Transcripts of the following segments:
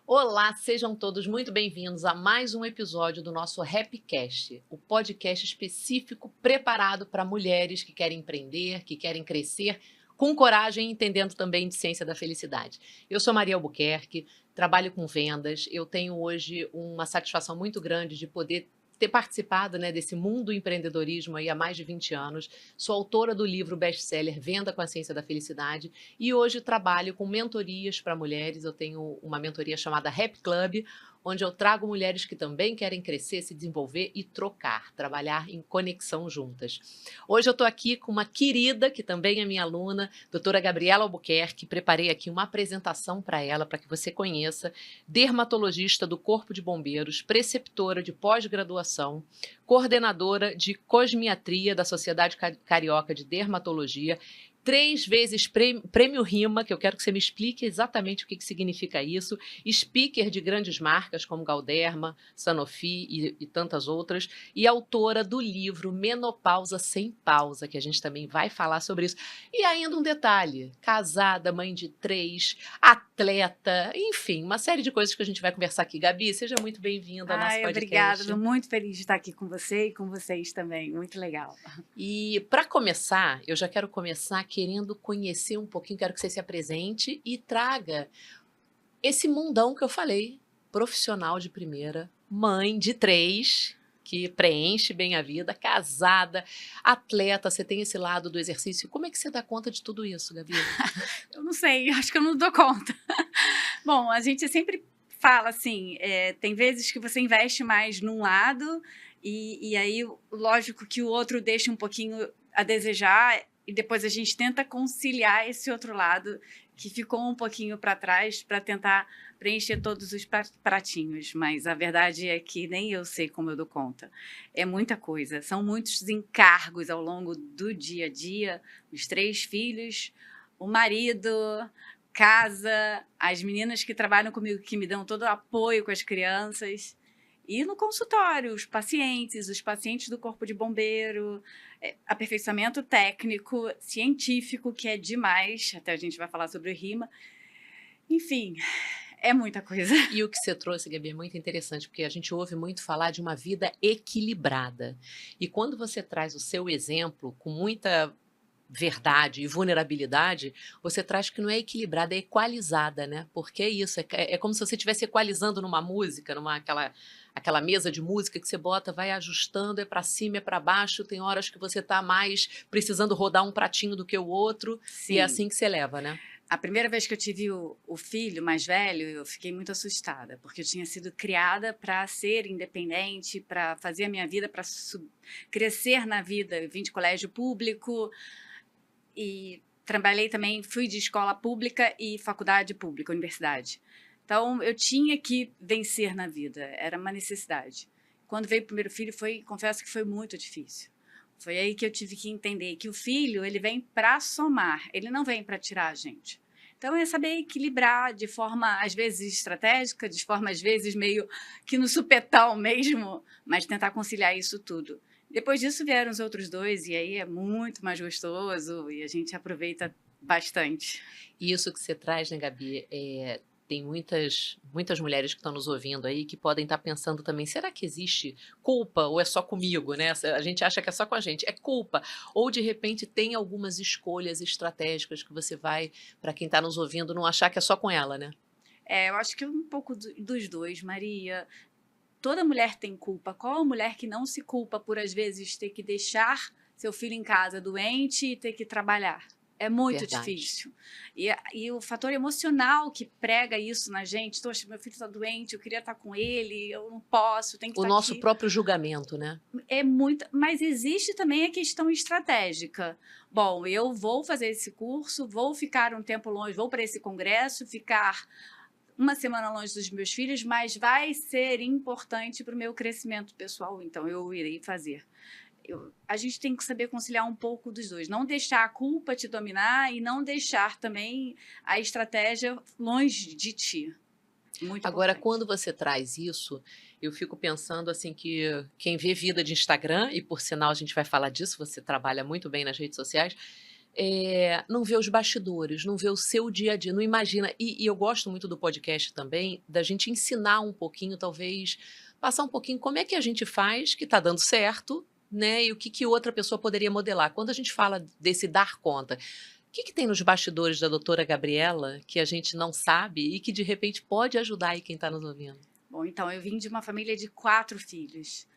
Olá, sejam todos muito bem-vindos a mais um episódio do nosso Happycast, o podcast específico preparado para mulheres que querem empreender, que querem crescer com coragem, entendendo também de ciência da felicidade. Eu sou Maria Albuquerque, trabalho com vendas. Eu tenho hoje uma satisfação muito grande de poder ter participado, né, desse mundo do empreendedorismo aí há mais de 20 anos. Sou autora do livro best-seller Venda com a Ciência da Felicidade e hoje trabalho com mentorias para mulheres. Eu tenho uma mentoria chamada Happy Club, onde eu trago mulheres que também querem crescer, se desenvolver e trocar, trabalhar em conexão juntas. Hoje eu estou aqui com uma querida, que também é minha aluna, doutora Gabriela Albuquerque. Preparei aqui uma apresentação para ela, para que você conheça. Dermatologista do Corpo de Bombeiros, preceptora de pós-graduação, coordenadora de cosmiatria da Sociedade Carioca de Dermatologia, 3 vezes prêmio Rima, que eu quero que você me explique exatamente o que significa isso, speaker de grandes marcas como Galderma, Sanofi e tantas outras, e autora do livro Menopausa Sem Pausa, que a gente também vai falar sobre isso. E ainda um detalhe, casada, mãe de 3, atleta, enfim, uma série de coisas que a gente vai conversar aqui. Gabi, seja muito bem-vinda ao nosso Ai, obrigada, podcast. estou muito feliz de estar aqui com você e com vocês também, muito legal. E para começar, eu já quero começar querendo conhecer um pouquinho, quero que você se apresente e traga esse mundão que eu falei, profissional de primeira, mãe de 3, que preenche bem a vida, casada, atleta, você tem esse lado do exercício. Como é que você dá conta de tudo isso, Gabi? Eu não sei, acho que eu não dou conta. Bom, a gente sempre fala assim, tem vezes que você investe mais num lado e aí, lógico que o outro deixa um pouquinho a desejar e depois a gente tenta conciliar esse outro lado que ficou um pouquinho para trás para tentar preencher todos os pratinhos, mas a verdade é que nem eu sei como eu dou conta. É muita coisa, são muitos encargos ao longo do dia a dia, os 3 filhos, o marido, casa, as meninas que trabalham comigo, que me dão todo o apoio com as crianças. E no consultório, os pacientes do corpo de bombeiro, aperfeiçoamento técnico, científico, que é demais, até a gente vai falar sobre o RIMA. Enfim, é muita coisa. E o que você trouxe, Gabi, é muito interessante, porque a gente ouve muito falar de uma vida equilibrada. E quando você traz o seu exemplo com muita verdade e vulnerabilidade, você traz que não é equilibrada, é equalizada, né? Porque é isso, é como se você estivesse equalizando numa música, aquela mesa de música que você bota, vai ajustando, é para cima, é para baixo, tem horas que você está mais precisando rodar um pratinho do que o outro, e é Sim. assim que você leva, né? A primeira vez que eu tive o filho mais velho, eu fiquei muito assustada, porque eu tinha sido criada para ser independente, para fazer a minha vida, para crescer na vida. Eu vim de colégio público e trabalhei também, fui de escola pública e faculdade pública, universidade. Então, eu tinha que vencer na vida, era uma necessidade. Quando veio o primeiro filho, confesso que foi muito difícil. Foi aí que eu tive que entender que o filho, ele vem para somar, ele não vem para tirar a gente. Então, é saber equilibrar de forma, às vezes, estratégica, de forma, às vezes, meio que no supetão mesmo, mas tentar conciliar isso tudo. Depois disso vieram os outros 2, e aí é muito mais gostoso, e a gente aproveita bastante. E isso que você traz, né, Gabi, tem muitas mulheres que estão nos ouvindo aí que podem estar pensando também, será que existe culpa ou é só comigo, né? A gente acha que é só com a gente, é culpa. Ou de repente tem algumas escolhas estratégicas que você vai, para quem está nos ouvindo, não achar que é só com ela, né? Eu acho que um pouco dos 2, Maria. Toda mulher tem culpa. Qual a mulher que não se culpa por, às vezes, ter que deixar seu filho em casa doente e ter que trabalhar? É muito Verdade. difícil. E o fator emocional que prega isso na gente, poxa, meu filho está doente, eu queria estar com ele, eu não posso, tenho que O estar nosso aqui. próprio julgamento, né? É muito, mas existe também a questão estratégica. Bom, eu vou fazer esse curso, vou ficar um tempo longe, vou para esse congresso, ficar uma semana longe dos meus filhos, mas vai ser importante para o meu crescimento pessoal, então eu irei fazer. A gente tem que saber conciliar um pouco dos 2, não deixar a culpa te dominar e não deixar também a estratégia longe de ti. Muito Agora, importante. quando você traz isso, eu fico pensando assim que quem vê vida de Instagram, e por sinal a gente vai falar disso, você trabalha muito bem nas redes sociais, não vê os bastidores, não vê o seu dia a dia, não imagina. E eu gosto muito do podcast também, da gente ensinar um pouquinho, talvez, passar um pouquinho como é que a gente faz, que está dando certo, né? E o que, que outra pessoa poderia modelar. Quando a gente fala desse dar conta, o que, que tem nos bastidores da doutora Gabriela que a gente não sabe e que, de repente, pode ajudar aí quem está nos ouvindo? Bom, então, eu vim de uma família de 4 filhos.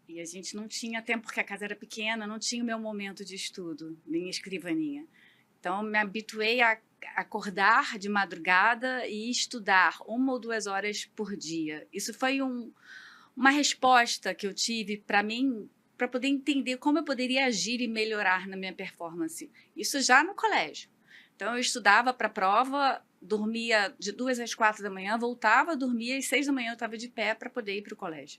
E a gente não tinha tempo, porque a casa era pequena, não tinha o meu momento de estudo, nem escrivaninha. Então, me habituei a acordar de madrugada e estudar 1 ou 2 horas por dia. Isso foi uma resposta que eu tive para mim, para poder entender como eu poderia agir e melhorar na minha performance. Isso já no colégio. Então, eu estudava para a prova, dormia de 2 às 4 da manhã, voltava, dormia, e 6 da manhã eu estava de pé para poder ir para o colégio.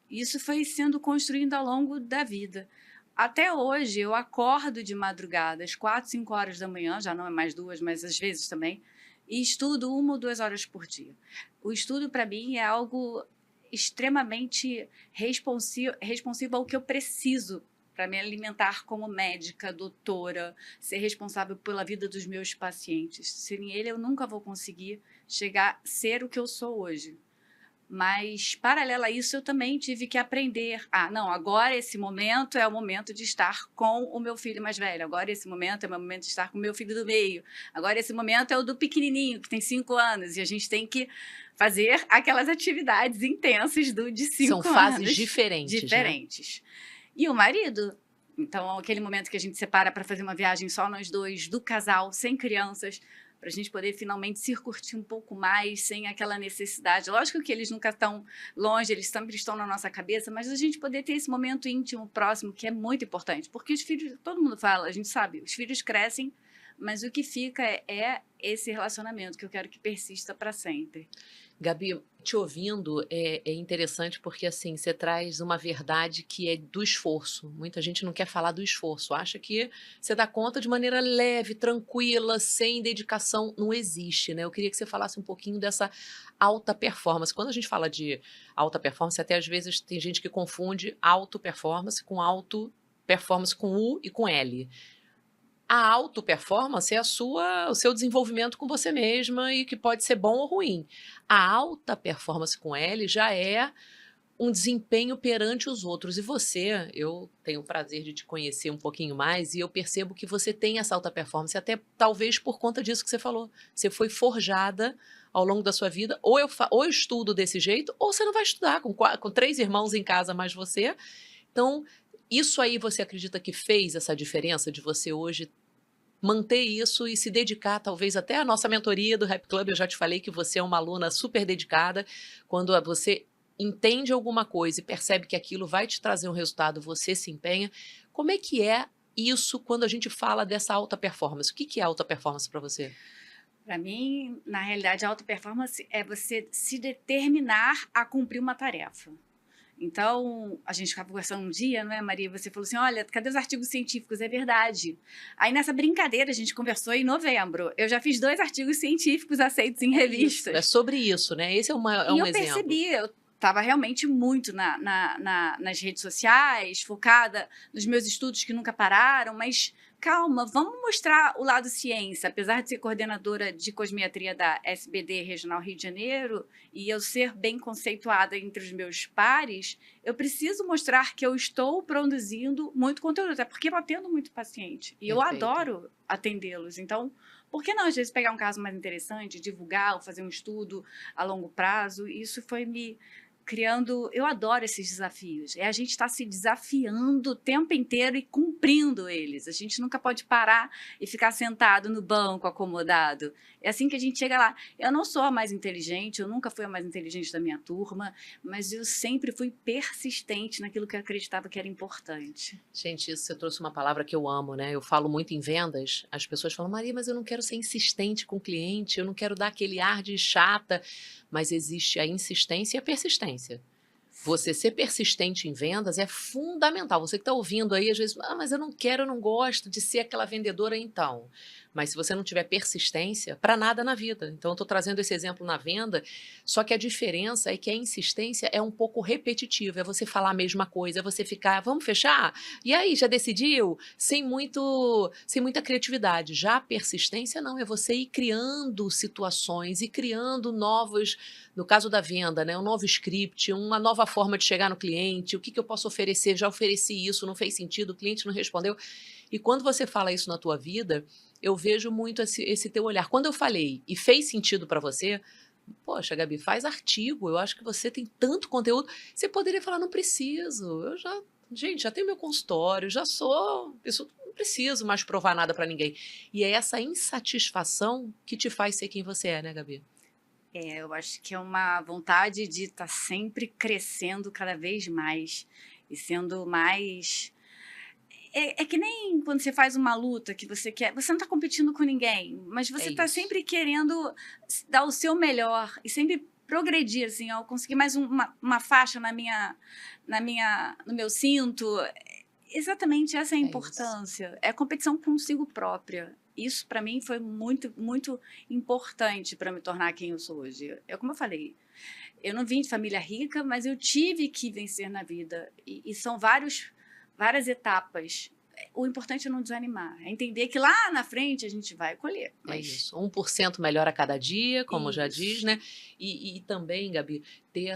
Isso foi sendo construído ao longo da vida. Até hoje, eu acordo de madrugada, às 4, 5 horas da manhã, já não é mais 2, mas às vezes também, e estudo 1 ou 2 horas por dia. O estudo, para mim, é algo extremamente responsivo ao que eu preciso para me alimentar como médica, doutora, ser responsável pela vida dos meus pacientes. Sem ele, eu nunca vou conseguir chegar a ser o que eu sou hoje. Mas, paralelo a isso, eu também tive que aprender. Não, agora esse momento é o momento de estar com o meu filho mais velho. Agora esse momento é o meu momento de estar com o meu filho do meio. Agora esse momento é o do pequenininho, que tem 5 anos. E a gente tem que fazer aquelas atividades intensas do de 5 São anos. fases diferentes, Diferentes. E o marido? Então, aquele momento que a gente separa para fazer uma viagem só nós dois, do casal, sem crianças, para a gente poder finalmente se curtir um pouco mais, sem aquela necessidade. Lógico que eles nunca estão longe, eles sempre estão na nossa cabeça, mas a gente poder ter esse momento íntimo, próximo, que é muito importante. Porque os filhos, todo mundo fala, a gente sabe, os filhos crescem, mas o que fica é esse relacionamento que eu quero que persista para sempre. Gabi, te ouvindo é interessante porque assim você traz uma verdade que é do esforço. Muita gente não quer falar do esforço, acha que você dá conta de maneira leve, tranquila, sem dedicação. Não existe, né? Eu queria que você falasse um pouquinho dessa alta performance. Quando a gente fala de alta performance, até às vezes tem gente que confunde alto performance com U e com L. A auto-performance é o seu desenvolvimento com você mesma e que pode ser bom ou ruim. A alta performance com L já é um desempenho perante os outros. E você, eu tenho o prazer de te conhecer um pouquinho mais e eu percebo que você tem essa alta performance, até talvez por conta disso que você falou. Você foi forjada ao longo da sua vida, ou eu estudo desse jeito, ou você não vai estudar com 3 irmãos em casa mais você. Então, isso aí você acredita que fez essa diferença de você hoje manter isso e se dedicar, talvez até a nossa mentoria do Rap Club, eu já te falei que você é uma aluna super dedicada, quando você entende alguma coisa e percebe que aquilo vai te trazer um resultado, você se empenha. Como é que é isso quando a gente fala dessa alta performance? O que é alta performance para você? Para mim, na realidade, a alta performance é você se determinar a cumprir uma tarefa. Então, a gente ficava conversando um dia, não é, Maria? Você falou assim, olha, cadê os artigos científicos? É verdade. Aí, nessa brincadeira, a gente conversou em novembro. Eu já fiz 2 artigos científicos aceitos em revistas. É sobre isso, né? Esse é um E eu exemplo. percebi, eu estava realmente muito nas redes sociais, focada nos meus estudos que nunca pararam, mas calma, vamos mostrar o lado ciência. Apesar de ser coordenadora de cosmiatria da SBD Regional Rio de Janeiro e eu ser bem conceituada entre os meus pares, eu preciso mostrar que eu estou produzindo muito conteúdo, até porque eu atendo muito paciente e eu adoro atendê-los. Então, por que não, às vezes, pegar um caso mais interessante, divulgar ou fazer um estudo a longo prazo? Isso foi me criando... Eu adoro esses desafios. A gente está se desafiando o tempo inteiro e cumprindo eles. A gente nunca pode parar e ficar sentado no banco, acomodado. É assim que a gente chega lá. Eu não sou a mais inteligente, eu nunca fui a mais inteligente da minha turma, mas eu sempre fui persistente naquilo que eu acreditava que era importante. Gente, isso você trouxe uma palavra que eu amo, né? Eu falo muito em vendas, as pessoas falam, Maria, mas eu não quero ser insistente com o cliente, eu não quero dar aquele ar de chata, mas existe a insistência e a persistência. Você ser persistente em vendas é fundamental. Você que está ouvindo aí, às vezes, mas eu não quero, eu não gosto de ser aquela vendedora então. Mas se você não tiver persistência, para nada na vida. Então, eu estou trazendo esse exemplo na venda, só que a diferença é que a insistência é um pouco repetitiva. É você falar a mesma coisa, é você ficar, vamos fechar? E aí, já decidiu? Sem muita criatividade. Já a persistência não, é você ir criando situações e criando novos, no caso da venda, né, um novo script, uma nova forma de chegar no cliente, o que eu posso oferecer, já ofereci isso, não fez sentido, o cliente não respondeu. E quando você fala isso na tua vida, eu vejo muito esse teu olhar. Quando eu falei e fez sentido para você, poxa, Gabi, faz artigo, eu acho que você tem tanto conteúdo, você poderia falar, não preciso, gente, já tenho meu consultório, já sou pessoa, não preciso mais provar nada para ninguém. E é essa insatisfação que te faz ser quem você é, né, Gabi? Eu acho que é uma vontade de estar sempre crescendo cada vez mais e sendo mais. É que nem quando você faz uma luta que você quer. Você não está competindo com ninguém, mas É você está isso. sempre querendo dar o seu melhor e sempre progredir, assim, ó, conseguir mais uma faixa no meu cinto. Exatamente essa é a É isso. importância. É a competição consigo própria. Isso, para mim, foi muito, muito importante para me tornar quem eu sou hoje. É como eu falei, eu não vim de família rica, mas eu tive que vencer na vida. E são várias etapas. O importante é não desanimar, é entender que lá na frente a gente vai colher. É Mas isso, 1% melhor a cada dia, como já diz, isso, né? E também, Gabi, ter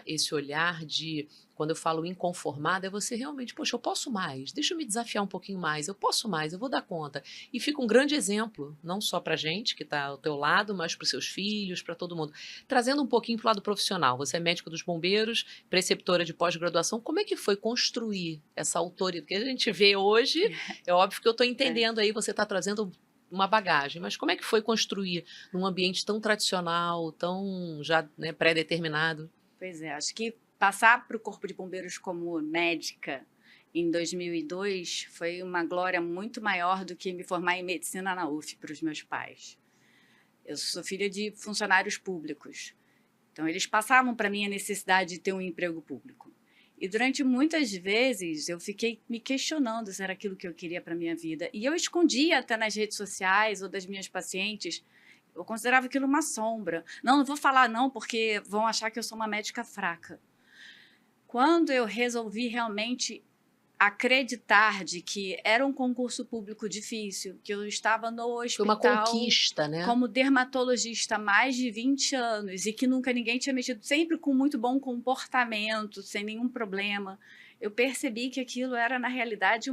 esse olhar de, quando eu falo inconformada, é você realmente, poxa, eu posso mais, deixa eu me desafiar um pouquinho mais, eu posso mais, eu vou dar conta. E fica um grande exemplo, não só para gente que está ao teu lado, mas para os seus filhos, para todo mundo. Trazendo um pouquinho para o lado profissional, você é médico dos bombeiros, preceptora de pós-graduação, como é que foi construir essa autoridade? Porque a gente vê hoje, é óbvio que eu estou é. entendendo aí, você está trazendo uma bagagem, mas como é que foi construir num ambiente tão tradicional, tão já, né, pré-determinado? Pois é, acho que passar para o Corpo de Bombeiros como médica em 2002 foi uma glória muito maior do que me formar em medicina na UF para os meus pais. Eu sou filha de funcionários públicos, então eles passavam para mim a necessidade de ter um emprego público. E durante muitas vezes eu fiquei me questionando se era aquilo que eu queria para minha vida. E eu escondia até nas redes sociais ou das minhas pacientes. Eu considerava aquilo uma sombra. Não, não vou falar não, porque vão achar que eu sou uma médica fraca. Quando eu resolvi realmente acreditar de que era um concurso público difícil, que eu estava no Foi uma hospital conquista, né? como dermatologista há mais de 20 anos e que nunca ninguém tinha mexido, sempre com muito bom comportamento, sem nenhum problema, eu percebi que aquilo era, na realidade,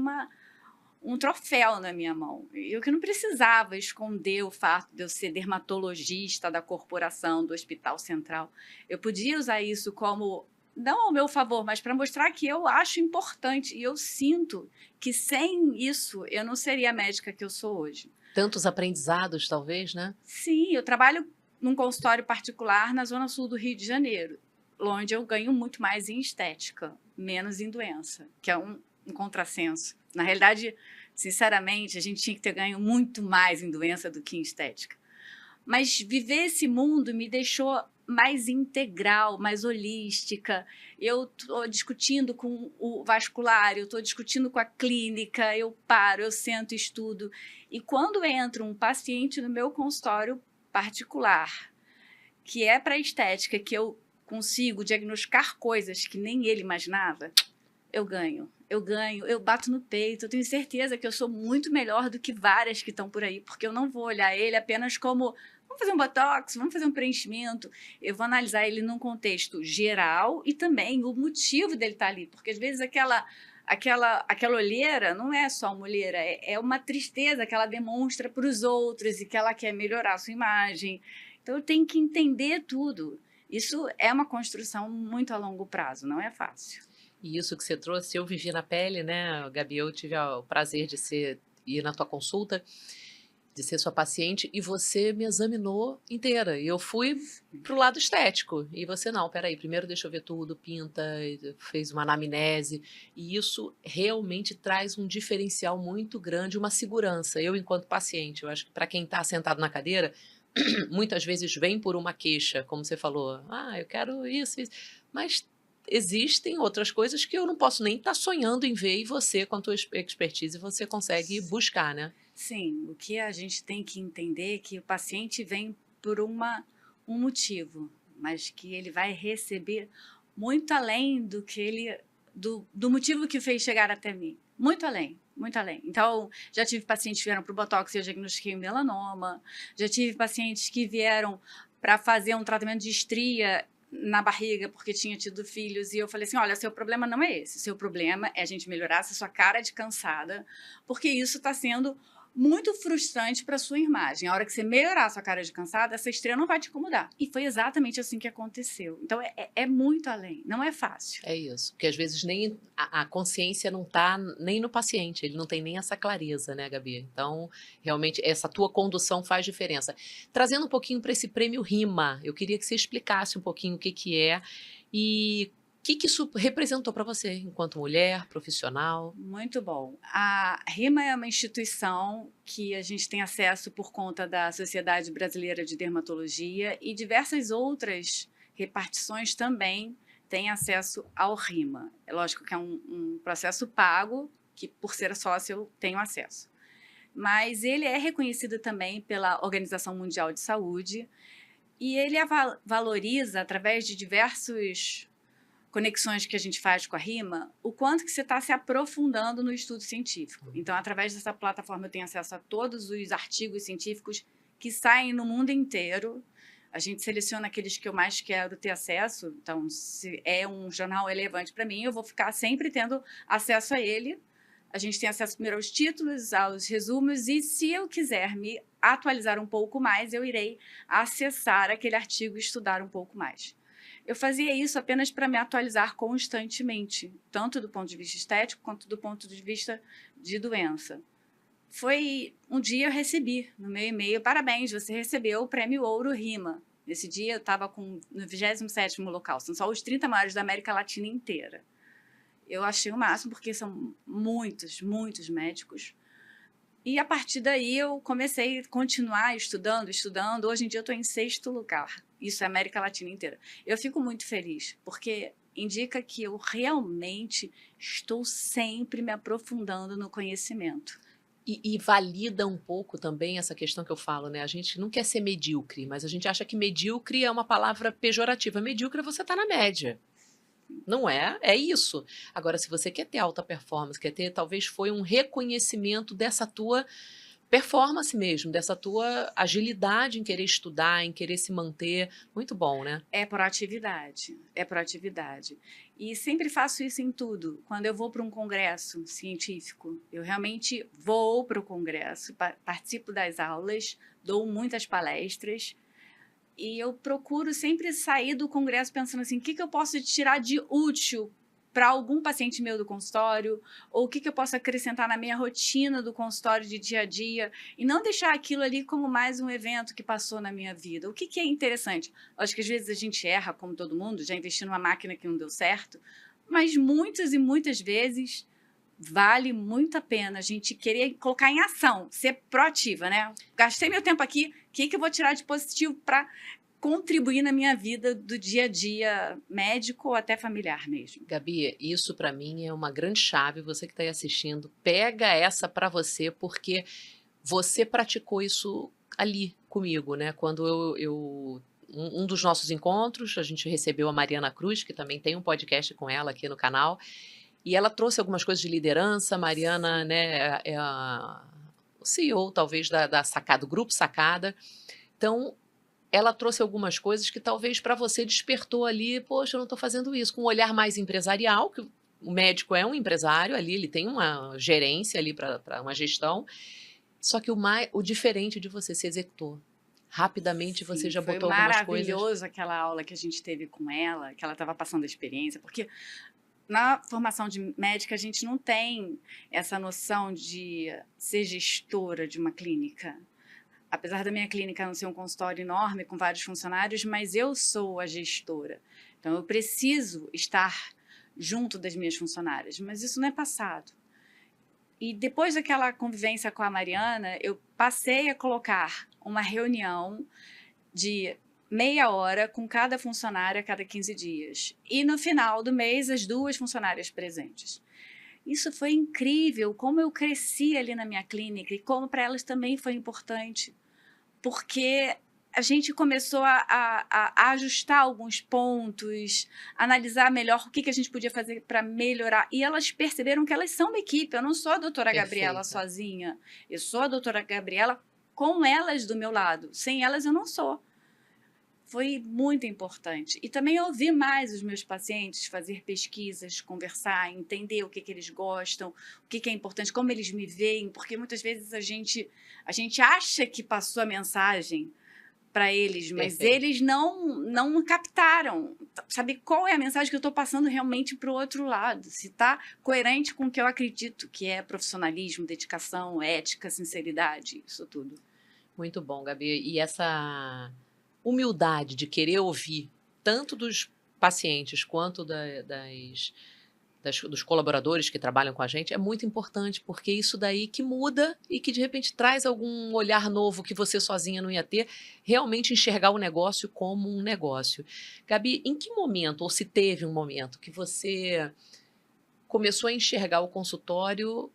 um troféu na minha mão. E eu que não precisava esconder o fato de eu ser dermatologista da corporação, do Hospital Central. Eu podia usar isso como, não ao meu favor, mas para mostrar que eu acho importante. E eu sinto que sem isso eu não seria a médica que eu sou hoje. Tantos aprendizados, talvez, né? Sim, eu trabalho num consultório particular na zona sul do Rio de Janeiro, onde eu ganho muito mais em estética, menos em doença, que é um contrassenso. Na realidade, sinceramente, a gente tinha que ter ganho muito mais em doença do que em estética. Mas viver esse mundo me deixou mais integral, mais holística. Eu estou discutindo com o vascular, eu estou discutindo com a clínica, eu paro, eu sento, estudo. E quando entra um paciente no meu consultório particular, que é para estética, que eu consigo diagnosticar coisas que nem ele imaginava, eu ganho. Eu bato no peito, eu tenho certeza que eu sou muito melhor do que várias que estão por aí, porque eu não vou olhar ele apenas como vamos fazer um botox, vamos fazer um preenchimento. Eu vou analisar ele num contexto geral e também o motivo dele estar ali, porque às vezes aquela olheira não é só uma olheira, é uma tristeza que ela demonstra para os outros e que ela quer melhorar a sua imagem. Então eu tenho que entender tudo. Isso é uma construção muito a longo prazo, não é fácil. E isso que você trouxe, eu vivi na pele, né, Gabi? Eu tive o prazer de ir na tua consulta, de ser sua paciente, e você me examinou inteira. E eu fui pro lado estético. E você, não, peraí, primeiro deixa eu ver tudo, pinta, fez uma anamnese. E isso realmente traz um diferencial muito grande, uma segurança. Eu, enquanto paciente, eu acho que para quem está sentado na cadeira, muitas vezes vem por uma queixa, como você falou, eu quero isso, mas existem outras coisas que eu não posso nem estar sonhando em ver, e você, com a tua expertise, você consegue buscar, né? Sim, o que a gente tem que entender é que o paciente vem por um motivo, mas que ele vai receber muito além do que do motivo que o fez chegar até mim. Muito além, muito além. Então, já tive pacientes que vieram para o Botox e eu diagnostiquei um melanoma, já tive pacientes que vieram para fazer um tratamento de estria na barriga porque tinha tido filhos e eu falei assim, olha, seu problema não é esse, seu problema é a gente melhorar essa sua cara de cansada, porque isso está sendo muito frustrante para sua imagem. A hora que você melhorar a sua cara de cansada, essa estria não vai te incomodar. E foi exatamente assim que aconteceu. Então, é muito além, não é fácil. É isso, porque às vezes nem a consciência não está nem no paciente, ele não tem nem essa clareza, né, Gabi? Então, realmente, essa tua condução faz diferença. Trazendo um pouquinho para esse prêmio RIMA, eu queria que você explicasse um pouquinho o que que é e o que que isso representou para você, enquanto mulher, profissional. Muito bom. A RIMA é uma instituição que a gente tem acesso por conta da Sociedade Brasileira de Dermatologia e diversas outras repartições também têm acesso ao RIMA. É lógico que é um processo pago, que por ser sócio eu tenho acesso. Mas ele é reconhecido também pela Organização Mundial de Saúde e ele valoriza, através de diversos conexões que a gente faz com a RIMA, o quanto que você está se aprofundando no estudo científico. Então, através dessa plataforma, eu tenho acesso a todos os artigos científicos que saem no mundo inteiro. A gente seleciona aqueles que eu mais quero ter acesso. Então, se é um jornal relevante para mim, eu vou ficar sempre tendo acesso a ele. A gente tem acesso primeiro aos títulos, aos resumos, e se eu quiser me atualizar um pouco mais, eu irei acessar aquele artigo e estudar um pouco mais. Eu fazia isso apenas para me atualizar constantemente, tanto do ponto de vista estético quanto do ponto de vista de doença. Foi um dia eu recebi no meu e-mail, parabéns, você recebeu o prêmio Ouro RIMA. Nesse dia eu estava no 27º local, são só os 30 maiores da América Latina inteira. Eu achei o máximo, porque são muitos, muitos médicos. E a partir daí eu comecei a continuar estudando. Hoje em dia eu estou em 6º lugar. Isso é a América Latina inteira. Eu fico muito feliz, porque indica que eu realmente estou sempre me aprofundando no conhecimento. E valida um pouco também essa questão que eu falo, né? A gente não quer ser medíocre, mas a gente acha que medíocre é uma palavra pejorativa. Medíocre é você estar na média. Não é? É isso. Agora, se você quer ter alta performance, quer ter, talvez foi um reconhecimento dessa tua performance mesmo, dessa tua agilidade em querer estudar, em querer se manter. Muito bom, né? É proatividade, é proatividade. E sempre faço isso em tudo. Quando eu vou para um congresso científico, eu realmente vou para o congresso, participo das aulas, dou muitas palestras, e eu procuro sempre sair do congresso pensando assim, o que eu posso tirar de útil para algum paciente meu do consultório, ou o que eu posso acrescentar na minha rotina do consultório de dia a dia, e não deixar aquilo ali como mais um evento que passou na minha vida. O que é interessante? Acho que às vezes a gente erra, como todo mundo, já investi numa máquina que não deu certo, mas muitas e muitas vezes vale muito a pena a gente querer colocar em ação, ser proativa, né? Gastei meu tempo aqui, o que eu vou tirar de positivo para contribuir na minha vida do dia a dia médico ou até familiar mesmo. Gabi, isso para mim é uma grande chave. Você que está aí assistindo, pega essa para você, porque você praticou isso ali comigo, né? Quando um dos nossos encontros, a gente recebeu a Mariana Cruz, que também tem um podcast com ela aqui no canal, e ela trouxe algumas coisas de liderança. A Mariana, né, é o CEO, talvez, da Sacada, do Grupo Sacada. Então, ela trouxe algumas coisas que talvez para você despertou ali, poxa, eu não estou fazendo isso, com um olhar mais empresarial, que o médico é um empresário ali, ele tem uma gerência ali para uma gestão, só que o diferente de você se executou. Rapidamente você já botou algumas coisas. Foi maravilhoso aquela aula que a gente teve com ela, que ela estava passando a experiência, porque na formação de médica a gente não tem essa noção de ser gestora de uma clínica. Apesar da minha clínica não ser um consultório enorme com vários funcionários, mas eu sou a gestora. Então, eu preciso estar junto das minhas funcionárias, mas isso não é passado. E depois daquela convivência com a Mariana, eu passei a colocar uma reunião de meia hora com cada funcionária a cada 15 dias. E no final do mês, as 2 funcionárias presentes. Isso foi incrível, como eu cresci ali na minha clínica e como para elas também foi importante, porque a gente começou a ajustar alguns pontos, analisar melhor o que a gente podia fazer para melhorar. E elas perceberam que elas são uma equipe. Eu não sou a doutora Gabriela sozinha. Eu sou a doutora Gabriela com elas do meu lado. Sem elas, eu não sou. Foi muito importante. E também ouvir mais os meus pacientes, fazer pesquisas, conversar, entender o que eles gostam, o que é importante, como eles me veem, porque muitas vezes a gente acha que passou a mensagem para eles, mas Perfeito. eles não captaram. Saber qual é a mensagem que eu estou passando realmente para o outro lado, se está coerente com o que eu acredito, que é profissionalismo, dedicação, ética, sinceridade, isso tudo. Muito bom, Gabi. E essa humildade de querer ouvir tanto dos pacientes quanto dos colaboradores que trabalham com a gente é muito importante, porque isso daí que muda e que de repente traz algum olhar novo que você sozinha não ia ter, realmente enxergar o negócio como um negócio. Gabi, em que momento, ou se teve um momento, que você começou a enxergar o consultório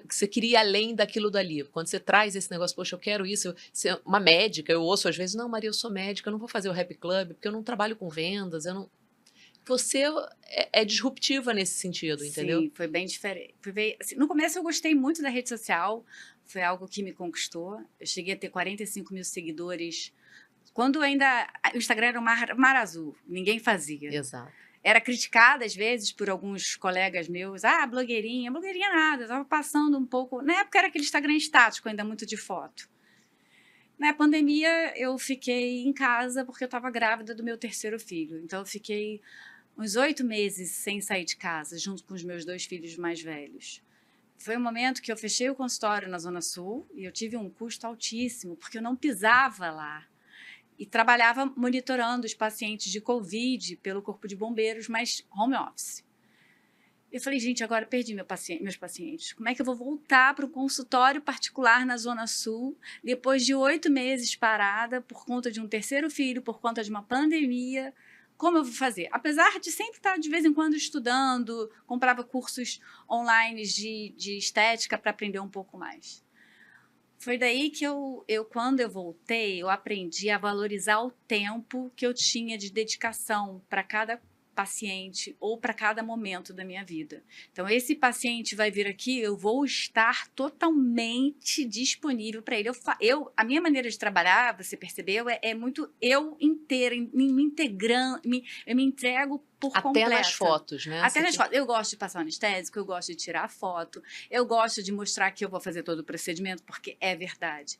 que você queria ir além daquilo dali? Quando você traz esse negócio, poxa, eu quero isso, ser uma médica, eu ouço às vezes, não, Maria, eu sou médica, eu não vou fazer o Happy Club, porque eu não trabalho com vendas, eu não... Você é disruptiva nesse sentido, entendeu? Sim, foi bem diferente. Assim, no começo eu gostei muito da rede social, foi algo que me conquistou. Eu cheguei a ter 45 mil seguidores, quando ainda o Instagram era um mar azul, ninguém fazia. Exato. Era criticada, às vezes, por alguns colegas meus. Blogueirinha nada, estava passando um pouco... Na época era aquele Instagram estático, ainda muito de foto. Na pandemia, eu fiquei em casa porque eu estava grávida do meu 3º filho. Então, eu fiquei uns 8 meses sem sair de casa, junto com os meus 2 filhos mais velhos. Foi um momento que eu fechei o consultório na Zona Sul e eu tive um custo altíssimo, porque eu não pisava lá. E trabalhava monitorando os pacientes de Covid pelo Corpo de Bombeiros, mas home office. Eu falei, gente, agora perdi meus pacientes. Como é que eu vou voltar para o consultório particular na Zona Sul, depois de 8 meses parada, por conta de um 3º filho, por conta de uma pandemia? Como eu vou fazer? Apesar de sempre estar, de vez em quando, estudando, comprava cursos online de estética para aprender um pouco mais. Foi daí que quando eu voltei, eu aprendi a valorizar o tempo que eu tinha de dedicação para cada paciente ou para cada momento da minha vida. Então, esse paciente vai vir aqui, eu vou estar totalmente disponível para ele. A minha maneira de trabalhar, você percebeu, é muito eu inteira, eu me entrego por completo. Até nas fotos, né? Até nas fotos. Eu gosto de passar anestésico, eu gosto de tirar foto, eu gosto de mostrar que eu vou fazer todo o procedimento, porque é verdade.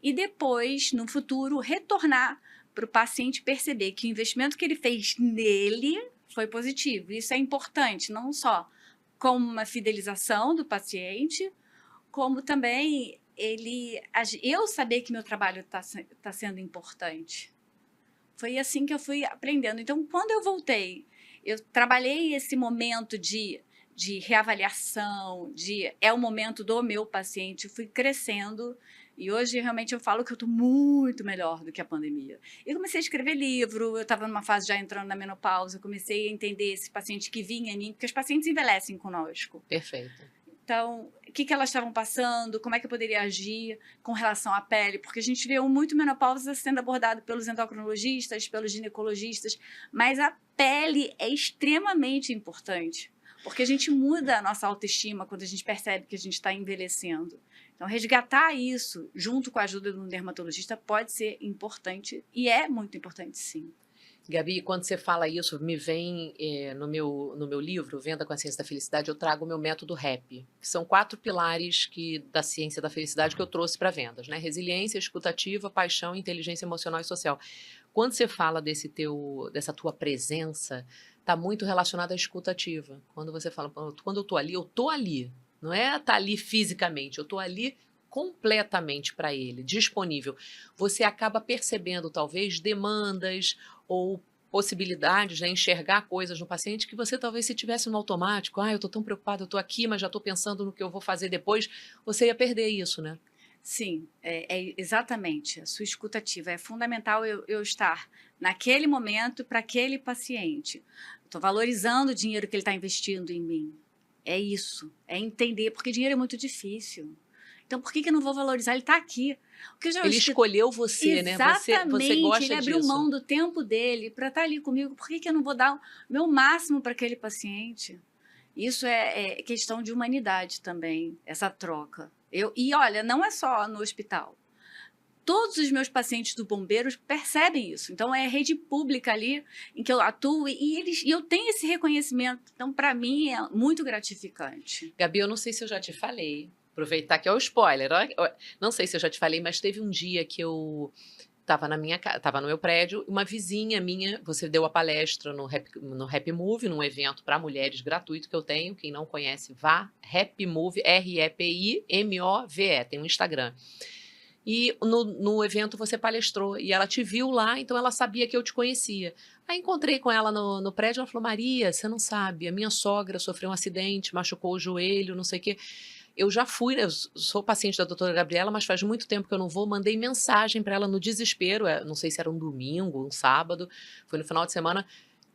E depois, no futuro, retornar para o paciente perceber que o investimento que ele fez nele foi positivo. Isso é importante, não só como uma fidelização do paciente, como também eu saber que meu trabalho está sendo importante. Foi assim que eu fui aprendendo. Então, quando eu voltei, eu trabalhei esse momento de reavaliação, é o momento do meu paciente, fui crescendo. E hoje, realmente, eu falo que eu estou muito melhor do que a pandemia. Eu comecei a escrever livro, eu estava numa fase já entrando na menopausa, eu comecei a entender esse paciente que vinha em mim, porque os pacientes envelhecem conosco. Perfeito. Então, o que elas estavam passando, como é que eu poderia agir com relação à pele, porque a gente vê muito menopausa sendo abordado pelos endocrinologistas, pelos ginecologistas, mas a pele é extremamente importante, porque a gente muda a nossa autoestima quando a gente percebe que a gente está envelhecendo. Então, resgatar isso junto com a ajuda de um dermatologista pode ser importante e é muito importante, sim. Gabi, quando você fala isso, me vem no meu livro, Venda com a Ciência da Felicidade, eu trago o meu método RAP, que são 4 pilares da ciência da felicidade que eu trouxe para vendas, né? Resiliência, escutativa, paixão, inteligência emocional e social. Quando você fala dessa tua presença, está muito relacionado à escutativa. Quando você fala, quando eu tô ali. Não é estar ali fisicamente, eu estou ali completamente para ele, disponível. Você acaba percebendo, talvez, demandas ou possibilidades, né, enxergar coisas no paciente que você talvez se tivesse no automático, eu estou tão preocupada, eu estou aqui, mas já estou pensando no que eu vou fazer depois, você ia perder isso, né? Sim, exatamente. A sua escuta ativa. É fundamental eu estar naquele momento para aquele paciente. Estou valorizando o dinheiro que ele está investindo em mim. É isso. É entender, porque dinheiro é muito difícil. Então, por que que eu não vou valorizar? Ele está aqui. Porque eu já Ele escolheu você, né? Você exatamente, ele gosta abriu disso. mão do tempo dele para estar ali comigo. Por que que eu não vou dar o meu máximo para aquele paciente? Isso é questão de humanidade também, essa troca. E olha, não é só no hospital. Todos os meus pacientes do Bombeiros percebem isso. Então, é rede pública ali em que eu atuo e eu tenho esse reconhecimento. Então, para mim, é muito gratificante. Gabi, eu não sei se eu já te falei. Aproveitar que é o spoiler. Não sei se eu já te falei, mas teve um dia que eu estava tava no meu prédio, uma vizinha minha, você deu a palestra no Happy Move, num evento para mulheres gratuito que eu tenho. Quem não conhece, vá. Happy Move, REPIMOVE, tem um Instagram. E no evento você palestrou e ela te viu lá, então ela sabia que eu te conhecia. Aí encontrei com ela no prédio, ela falou: Maria, você não sabe, a minha sogra sofreu um acidente, machucou o joelho, não sei o quê. Eu já fui, eu sou paciente da doutora Gabriela, mas faz muito tempo que eu não vou. Mandei mensagem para ela no desespero, não sei se era um domingo, um sábado, foi no final de semana.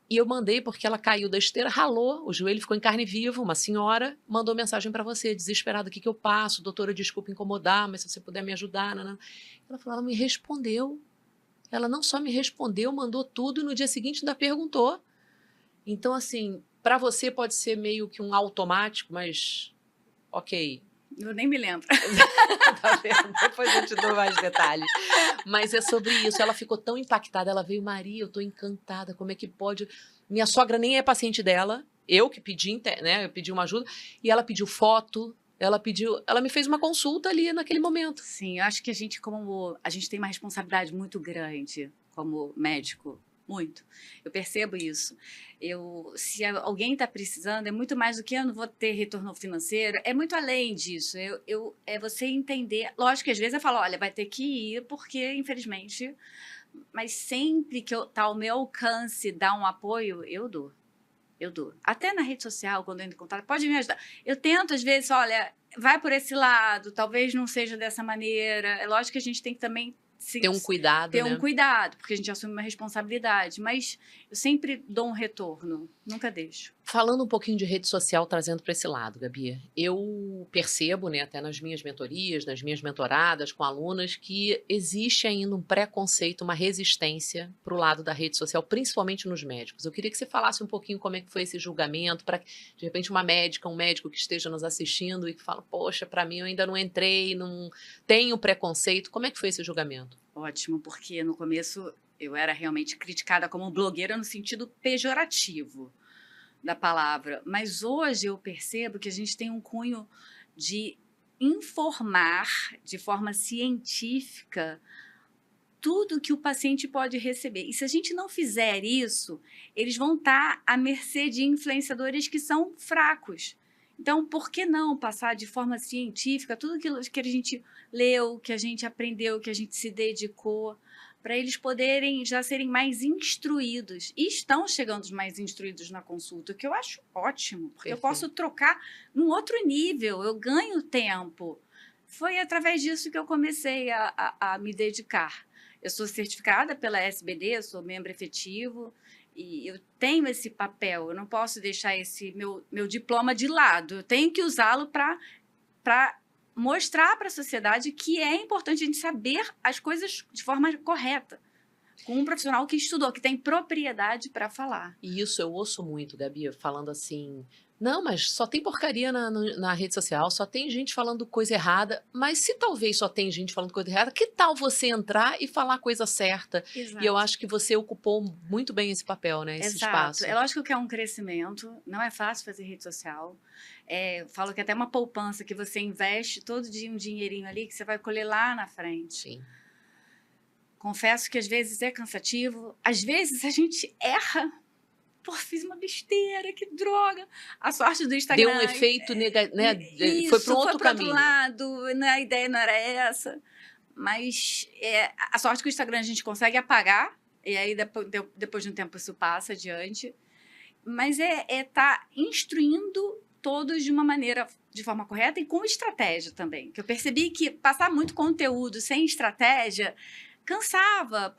E eu mandei porque ela caiu da esteira, ralou, o joelho ficou em carne viva. Uma senhora mandou mensagem para você, desesperada: o que eu passo? Doutora, desculpa incomodar, mas se você puder me ajudar. Não. Ela falou: ela me respondeu. Ela não só me respondeu, mandou tudo e no dia seguinte ainda perguntou. Então, assim, para você pode ser meio que um automático, mas ok. Eu nem me lembro. Tá vendo? Depois eu te dou mais detalhes. Mas é sobre isso. Ela ficou tão impactada. Ela veio: Maria, eu tô encantada. Como é que pode? Minha sogra nem é paciente dela. Eu que pedi, né? Eu pedi uma ajuda. E ela pediu foto. Ela me fez uma consulta ali naquele momento. Sim, eu acho que a gente tem uma responsabilidade muito grande como médico, muito. Eu percebo isso. Se alguém está precisando, é muito mais do que eu não vou ter retorno financeiro, é muito além disso. É você entender. Lógico que às vezes eu falo: olha, vai ter que ir, porque infelizmente. Mas sempre que está ao meu alcance dar um apoio, eu dou. Eu dou. Até na rede social, quando eu entro em contato, pode me ajudar. Eu tento, às vezes, olha, vai por esse lado, talvez não seja dessa maneira. É lógico que a gente tem que também Ter um cuidado, ter né? um cuidado, porque a gente assume uma responsabilidade. Mas eu sempre dou um retorno, nunca deixo. Falando um pouquinho de rede social, trazendo para esse lado, Gabi, eu percebo, né, até nas minhas mentorias, nas minhas mentoradas com alunas, que existe ainda um preconceito, uma resistência para o lado da rede social, principalmente nos médicos. Eu queria que você falasse um pouquinho como é que foi esse julgamento, para de repente uma médica, um médico que esteja nos assistindo e que fala: poxa, para mim eu ainda não entrei, não tenho preconceito. Como é que foi esse julgamento? Ótimo, porque no começo eu era realmente criticada como blogueira no sentido pejorativo da palavra, mas hoje eu percebo que a gente tem um cunho de informar de forma científica tudo que o paciente pode receber. E se a gente não fizer isso, eles vão estar à mercê de influenciadores que são fracos. Então, por que não passar de forma científica tudo aquilo que a gente leu, que a gente aprendeu, que a gente se dedicou, para eles poderem já serem mais instruídos. E estão chegando os mais instruídos na consulta, o que eu acho ótimo, porque eu posso trocar num outro nível, eu ganho tempo. Foi através disso que eu comecei a me dedicar. Eu sou certificada pela SBD, sou membro efetivo, e eu tenho esse papel, eu não posso deixar esse meu diploma de lado, eu tenho que usá-lo para mostrar para a sociedade que é importante a gente saber as coisas de forma correta, com um profissional que estudou, que tem propriedade para falar. E isso eu ouço muito, Gabi, falando assim: não, mas só tem porcaria na rede social, só tem gente falando coisa errada. Mas se talvez só tem gente falando coisa errada, que tal você entrar e falar a coisa certa? Exato. E eu acho que você ocupou muito bem esse papel, né? Esse espaço. É lógico que é um crescimento, não é fácil fazer rede social. Eu falo que até uma poupança que você investe todo dia um dinheirinho ali que você vai colher lá na frente. Sim. Confesso que às vezes é cansativo, às vezes a gente erra. Pô, fiz uma besteira, que droga. A sorte do Instagram... Deu um efeito negativo, né? Isso, foi para um outro caminho. Outro lado, né? A ideia não era essa. Mas a sorte que o Instagram a gente consegue apagar, e aí depois de um tempo isso passa adiante. Mas tá instruindo todos de forma correta e com estratégia também. Que eu percebi que passar muito conteúdo sem estratégia cansava,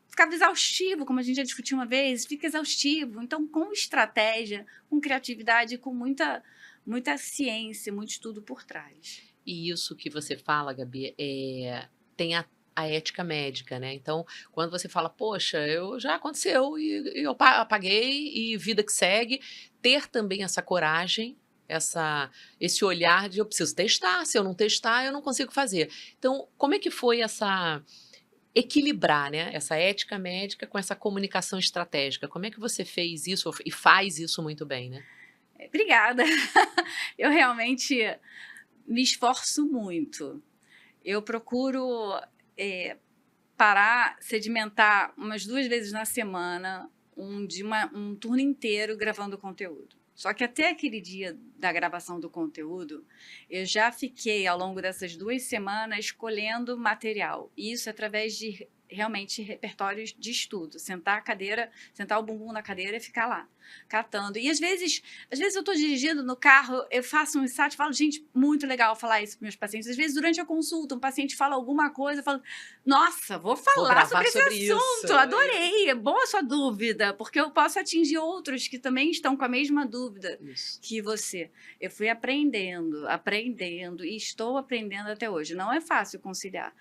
ficava exaustivo, como a gente já discutiu uma vez, fica exaustivo. Então, com estratégia, com criatividade, com muita ciência, muito estudo por trás. E isso que você fala, Gabi, tem a ética médica, né? Então, quando você fala, poxa, já aconteceu e eu apaguei e vida que segue, ter também essa coragem, esse olhar de eu preciso testar, se eu não testar, eu não consigo fazer. Então, como é que foi equilibrar, né, essa ética médica com essa comunicação estratégica? Como é que você fez isso e faz isso muito bem, né? Obrigada. Eu realmente me esforço muito. Eu procuro sedimentar umas 2 vezes na semana, um turno inteiro gravando conteúdo. Só que até aquele dia da gravação do conteúdo, eu já fiquei, ao longo dessas 2 semanas, escolhendo material. E isso através de, realmente, repertórios de estudo. Sentar o bumbum na cadeira e ficar lá, catando. E às vezes eu estou dirigindo no carro, eu faço um insight e falo, gente, muito legal falar isso para meus pacientes. Às vezes, durante a consulta, um paciente fala alguma coisa, eu falo, nossa, vou falar sobre esse assunto, adorei, é boa a sua dúvida, porque eu posso atingir outros que também estão com a mesma dúvida que você. Eu fui aprendendo e estou aprendendo até hoje. Não é fácil conciliar.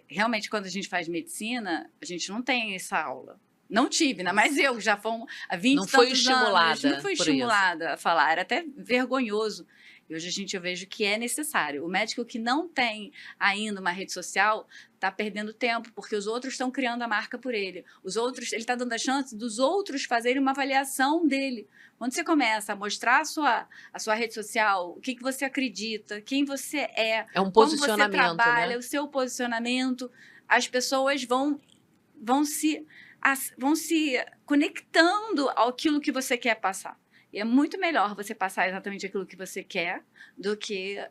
Realmente, quando a gente faz medicina, a gente não tem essa aula. Não tive, né? Mas eu já fomos há 20 não foi estimulada não fui estimulada a falar, era até vergonhoso. E hoje eu vejo que é necessário. O médico que não tem ainda uma rede social está perdendo tempo, porque os outros estão criando a marca por ele. Ele está dando a chance dos outros fazerem uma avaliação dele. Quando você começa a mostrar a sua rede social, o que você acredita, quem você é um posicionamento, como você trabalha, né? O seu posicionamento, as pessoas vão se conectando àquilo que você quer passar. E é muito melhor você passar exatamente aquilo que você quer do que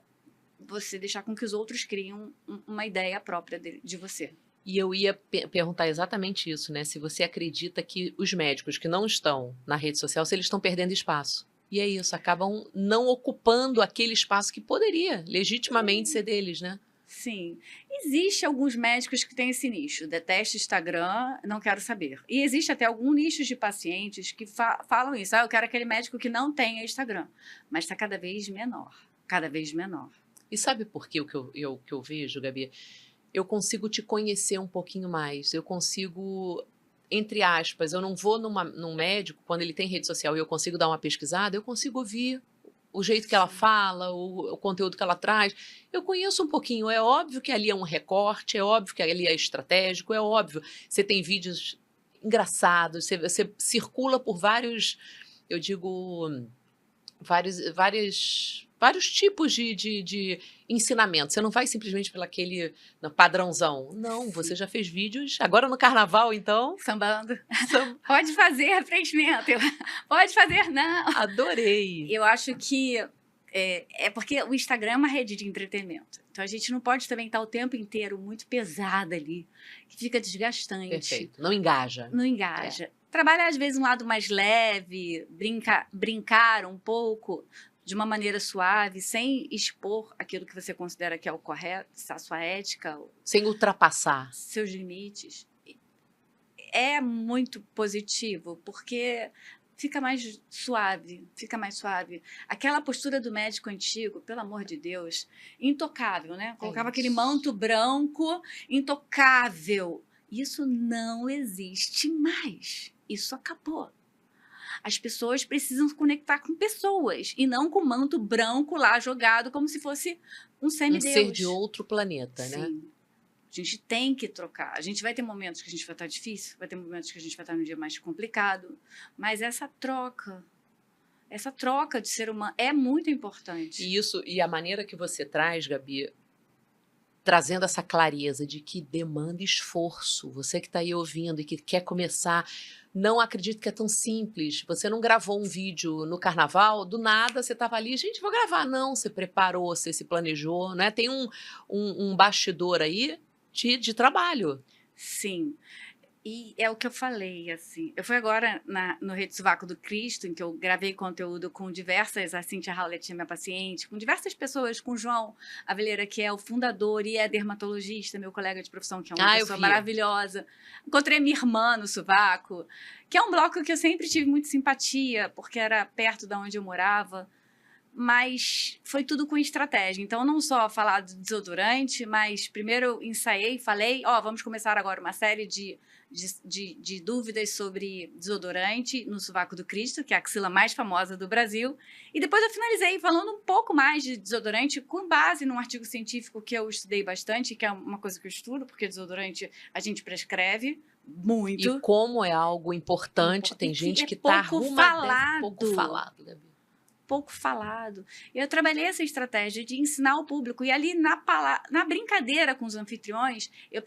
você deixar com que os outros criem uma ideia própria de você. E eu ia perguntar exatamente isso, né? Se você acredita que os médicos que não estão na rede social, se eles estão perdendo espaço. E é isso, acabam não ocupando aquele espaço que poderia legitimamente ser deles, né? Sim. Existe alguns médicos que têm esse nicho. Detesto Instagram, não quero saber. E existe até algum nicho de pacientes que falam isso. Eu quero aquele médico que não tenha Instagram. Mas está cada vez menor. Cada vez menor. E sabe por que o que eu vejo, Gabi? Eu consigo te conhecer um pouquinho mais. Eu consigo, entre aspas, eu não vou num médico, quando ele tem rede social e eu consigo dar uma pesquisada, eu consigo ouvir o jeito que ela fala, o conteúdo que ela traz. Eu conheço um pouquinho. É óbvio que ali é um recorte, é óbvio que ali é estratégico, é óbvio. Você tem vídeos engraçados, você circula por vários, eu digo, vários tipos de ensinamento. Você não vai simplesmente pelo aquele padrãozão. Não, você já fez vídeos, agora no carnaval, então. Sambando. Pode fazer preenchimento. Pode fazer, não. Adorei. Eu acho que é porque o Instagram é uma rede de entretenimento. Então, a gente não pode também estar o tempo inteiro muito pesada ali, que fica desgastante. Perfeito. Não engaja. Não engaja. Trabalhar, às vezes, um lado mais leve, brincar um pouco, de uma maneira suave, sem expor aquilo que você considera que é o correto, a sua ética. Sem ultrapassar. Seus limites. É muito positivo, porque fica mais suave, Aquela postura do médico antigo, pelo amor de Deus, intocável, né? Colocava aquele manto branco, intocável. Isso não existe mais. Isso acabou. As pessoas precisam se conectar com pessoas e não com o manto branco lá jogado como se fosse um semideus. Um ser de outro planeta, Sim. né? A gente tem que trocar. A gente vai ter momentos que a gente vai estar difícil, vai ter momentos que a gente vai estar num dia mais complicado, mas essa troca de ser humano é muito importante. E a maneira que você traz, Gabi, trazendo essa clareza de que demanda esforço. Você que está aí ouvindo e que quer começar, não acredito que é tão simples. Você não gravou um vídeo no carnaval, do nada você estava ali, gente, vou gravar. Não, você preparou, você se planejou, né? Tem um bastidor aí de trabalho. Sim. E é o que eu falei, assim. Eu fui agora no Rede Sovaco do Cristo, em que eu gravei conteúdo com diversas, a Cíntia Howlett, minha paciente, com diversas pessoas, com o João Aveleira, que é o fundador e é dermatologista, meu colega de profissão, que é uma Eu pessoa vi. maravilhosa. Encontrei minha irmã no Sovaco, que é um bloco que eu sempre tive muita simpatia, porque era perto de onde eu morava. Mas foi tudo com estratégia. Então, não só falar do desodorante, mas primeiro eu ensaiei, falei, vamos começar agora uma série de dúvidas sobre desodorante no Sovaco do Cristo, que é a axila mais famosa do Brasil. E depois eu finalizei falando um pouco mais de desodorante com base num artigo científico que eu estudei bastante, que é uma coisa que eu estudo, porque desodorante a gente prescreve muito. E como é algo importante, tem gente que tá arrumadíssima, pouco falado, Gabi. Pouco falado. Eu trabalhei essa estratégia de ensinar o público, e ali na brincadeira com os anfitriões, eu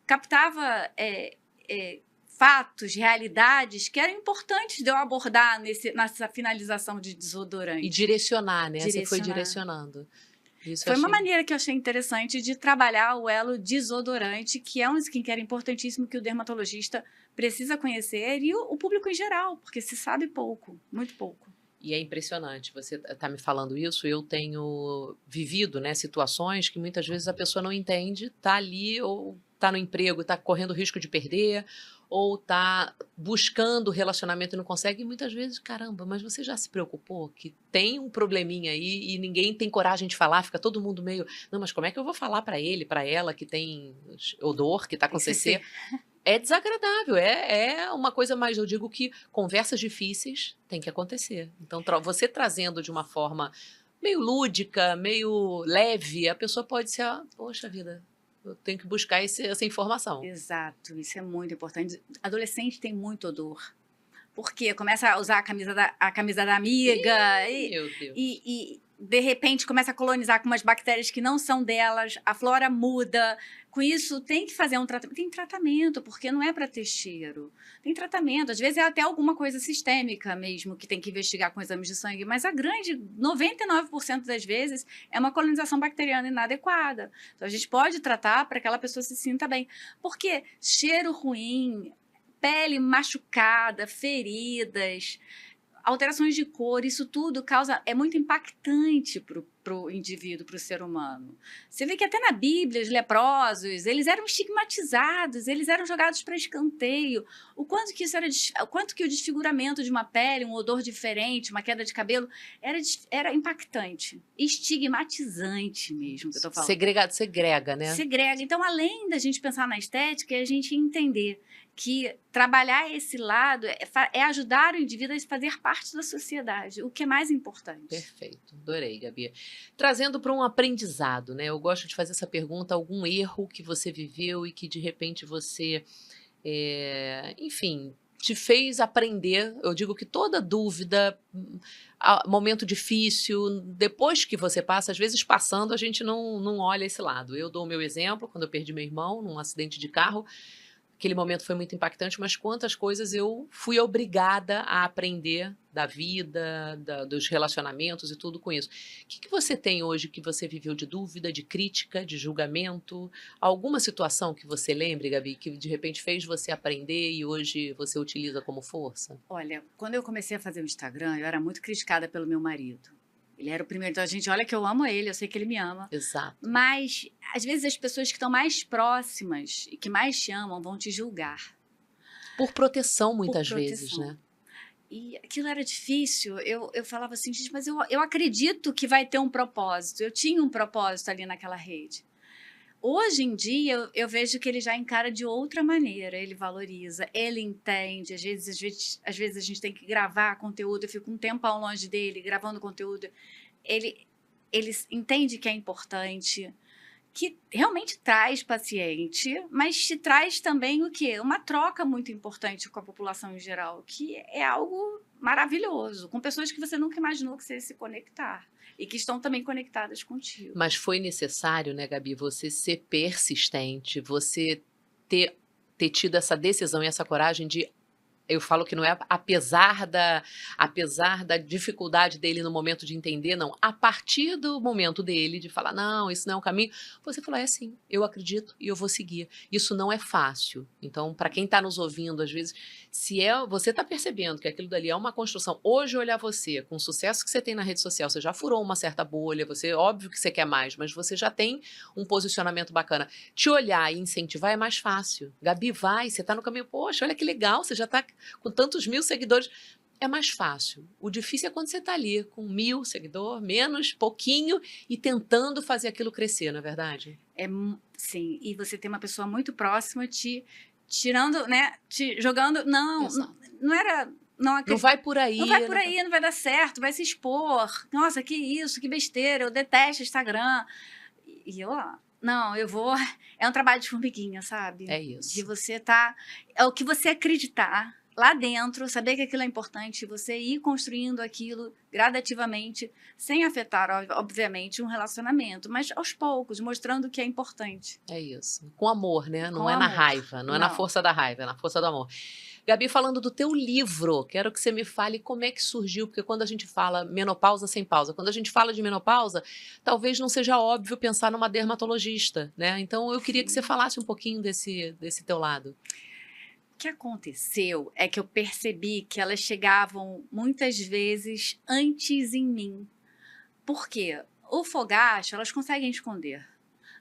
captava fatos, realidades que eram importantes de eu abordar nessa finalização de desodorante. E direcionar, né? Você foi direcionando. Isso foi uma maneira que eu achei interessante de trabalhar o elo desodorante, que é um skincare importantíssimo que o dermatologista precisa conhecer, e o público em geral, porque se sabe pouco, muito pouco. E é impressionante, você está me falando isso, eu tenho vivido, né, situações que muitas vezes a pessoa não entende, está ali ou está no emprego, está correndo risco de perder, ou está buscando relacionamento e não consegue, e muitas vezes, caramba, mas você já se preocupou que tem um probleminha aí e ninguém tem coragem de falar, fica todo mundo meio, não, mas como é que eu vou falar para ele, para ela que tem odor, que está com CC? É desagradável, é uma coisa mais, eu digo que conversas difíceis tem que acontecer. Então, você trazendo de uma forma meio lúdica, meio leve, a pessoa pode ser, poxa vida, eu tenho que buscar essa informação. Exato, isso é muito importante. Adolescente tem muito odor. Porque começa a usar a camisa da amiga meu Deus. E de repente começa a colonizar com umas bactérias que não são delas, a flora muda. Com isso, tem que fazer um tratamento. Tem tratamento, porque não é para ter cheiro. Tem tratamento. Às vezes é até alguma coisa sistêmica mesmo, que tem que investigar com exames de sangue. Mas a grande, 99% das vezes, é uma colonização bacteriana inadequada. Então, a gente pode tratar para que aquela pessoa se sinta bem. Porque cheiro ruim, pele machucada, feridas, alterações de cor, isso tudo é muito impactante para o indivíduo, para o ser humano. Você vê que até na Bíblia, os leprosos, eles eram estigmatizados, eles eram jogados para escanteio. O quanto que o desfiguramento de uma pele, um odor diferente, uma queda de cabelo, era impactante, estigmatizante mesmo, que eu tô falando. Segrega, né? Segrega. Então, além da gente pensar na estética, é a gente entender que trabalhar esse lado é ajudar o indivíduo a fazer parte da sociedade, o que é mais importante. Perfeito, adorei, Gabi. Trazendo para um aprendizado, né? Eu gosto de fazer essa pergunta, algum erro que você viveu e que de repente você, enfim, te fez aprender. Eu digo que toda dúvida, momento difícil, depois que você passa, às vezes passando, a gente não olha esse lado. Eu dou o meu exemplo, quando eu perdi meu irmão num acidente de carro. Aquele momento foi muito impactante, mas quantas coisas eu fui obrigada a aprender da vida, dos relacionamentos e tudo com isso. O que você tem hoje que você viveu de dúvida, de crítica, de julgamento? Alguma situação que você lembre, Gabi, que de repente fez você aprender e hoje você utiliza como força? Olha, quando eu comecei a fazer o Instagram, eu era muito criticada pelo meu marido. Ele era o primeiro, então olha que eu amo ele, eu sei que ele me ama. Exato. Mas, às vezes, as pessoas que estão mais próximas e que mais te amam vão te julgar. Por proteção, muitas vezes, né? E aquilo era difícil. Eu falava assim, gente, mas eu acredito que vai ter um propósito. Eu tinha um propósito ali naquela rede. Hoje em dia, eu vejo que ele já encara de outra maneira, ele valoriza, ele entende, às vezes a gente tem que gravar conteúdo, eu fico um tempo ao longe dele, gravando conteúdo, ele entende que é importante, que realmente traz paciente, mas te traz também o quê? Uma troca muito importante com a população em geral, que é algo maravilhoso, com pessoas que você nunca imaginou que você ia se conectar. E que estão também conectadas contigo. Mas foi necessário, né, Gabi, você ser persistente, você ter tido essa decisão e essa coragem de Eu falo que não é apesar da dificuldade dele no momento de entender, não. A partir do momento dele de falar, não, isso não é um caminho, você fala, é assim, eu acredito e eu vou seguir. Isso não é fácil. Então, para quem está nos ouvindo, às vezes, se você está percebendo que aquilo dali é uma construção, hoje olhar você, com o sucesso que você tem na rede social, você já furou uma certa bolha, óbvio que você quer mais, mas você já tem um posicionamento bacana. Te olhar e incentivar é mais fácil. Gabi, vai, você está no caminho, poxa, olha que legal, você já está com tantos mil seguidores, é mais fácil. O difícil é quando você está ali com 1000 seguidores, menos, pouquinho, e tentando fazer aquilo crescer, não é verdade? Sim, e você tem uma pessoa muito próxima te tirando, né, te jogando, não era... Não vai por aí. Não vai por aí, não vai dar certo, vai se expor. Nossa, que isso, que besteira, eu detesto Instagram. E eu, não, eu vou... É um trabalho de formiguinha, sabe? É isso. De você é o que você acreditar lá dentro, saber que aquilo é importante, você ir construindo aquilo gradativamente, sem afetar, obviamente, um relacionamento, mas aos poucos, mostrando que é importante. É isso. Com amor, né? Não Com é amor. Na raiva, não é na força da raiva, é na força do amor. Gabi, falando do teu livro, quero que você me fale como é que surgiu, porque quando a gente fala menopausa sem pausa, quando a gente fala de menopausa, talvez não seja óbvio pensar numa dermatologista, né? Então eu queria que você falasse um pouquinho desse teu lado. O que aconteceu é que eu percebi que elas chegavam muitas vezes antes em mim. Por quê? O fogacho, elas conseguem esconder.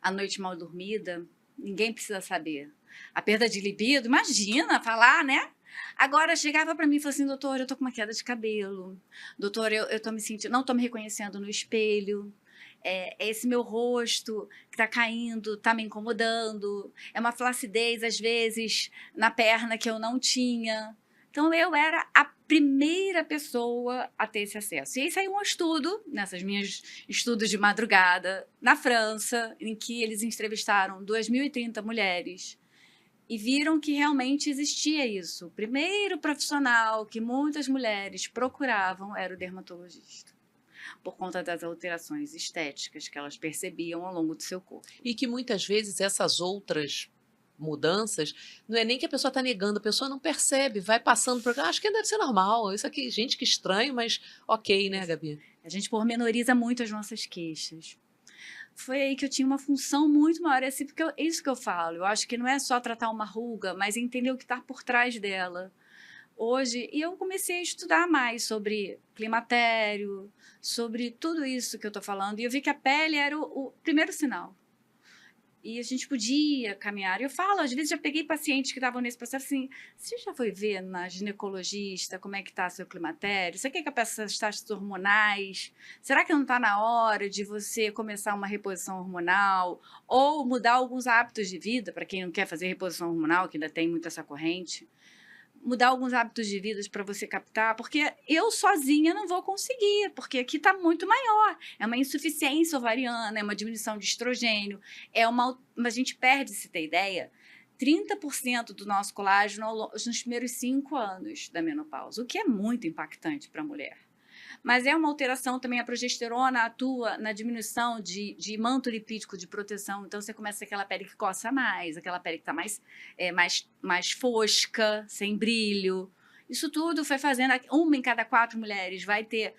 A noite mal dormida, ninguém precisa saber. A perda de libido, imagina falar, né? Agora chegava para mim e falava assim, doutor, eu tô com uma queda de cabelo. Doutor, eu tô me sentindo, não tô me reconhecendo no espelho. Esse meu rosto que tá caindo, tá me incomodando. É uma flacidez, às vezes, na perna que eu não tinha. Então, eu era a primeira pessoa a ter esse acesso. E aí saiu um estudo, nessas minhas estudos de madrugada, na França, em que eles entrevistaram 2.030 mulheres e viram que realmente existia isso. O primeiro profissional que muitas mulheres procuravam era o dermatologista, por conta das alterações estéticas que elas percebiam ao longo do seu corpo. E que muitas vezes essas outras mudanças, não é nem que a pessoa está negando, a pessoa não percebe, vai passando por... acho que deve ser normal, isso aqui, gente, que estranho, mas ok, né, Gabi? A gente pormenoriza muito as nossas queixas. Foi aí que eu tinha uma função muito maior, assim, porque é isso que eu falo, eu acho que não é só tratar uma ruga, mas entender o que está por trás dela. Hoje, e eu comecei a estudar mais sobre climatério, sobre tudo isso que eu estou falando, e eu vi que a pele era o primeiro sinal. E a gente podia caminhar. Eu falo, às vezes já peguei pacientes que estavam nesse processo assim, você já foi ver na ginecologista como é que está seu climatério? Você quer que a peça as taxas hormonais? Será que não está na hora de você começar uma reposição hormonal? Ou mudar alguns hábitos de vida, para quem não quer fazer reposição hormonal, que ainda tem muito essa corrente? Mudar alguns hábitos de vida para você captar, porque eu sozinha não vou conseguir, porque aqui está muito maior. É uma insuficiência ovariana, é uma diminuição de estrogênio, a gente perde, se ter ideia, 30% do nosso colágeno nos primeiros 5 anos da menopausa, o que é muito impactante para a mulher. Mas é uma alteração também, a progesterona atua na diminuição de manto lipídico de proteção, então você começa aquela pele que coça mais, aquela pele que está mais fosca, sem brilho. Isso tudo foi fazendo, 1 em cada 4 mulheres vai ter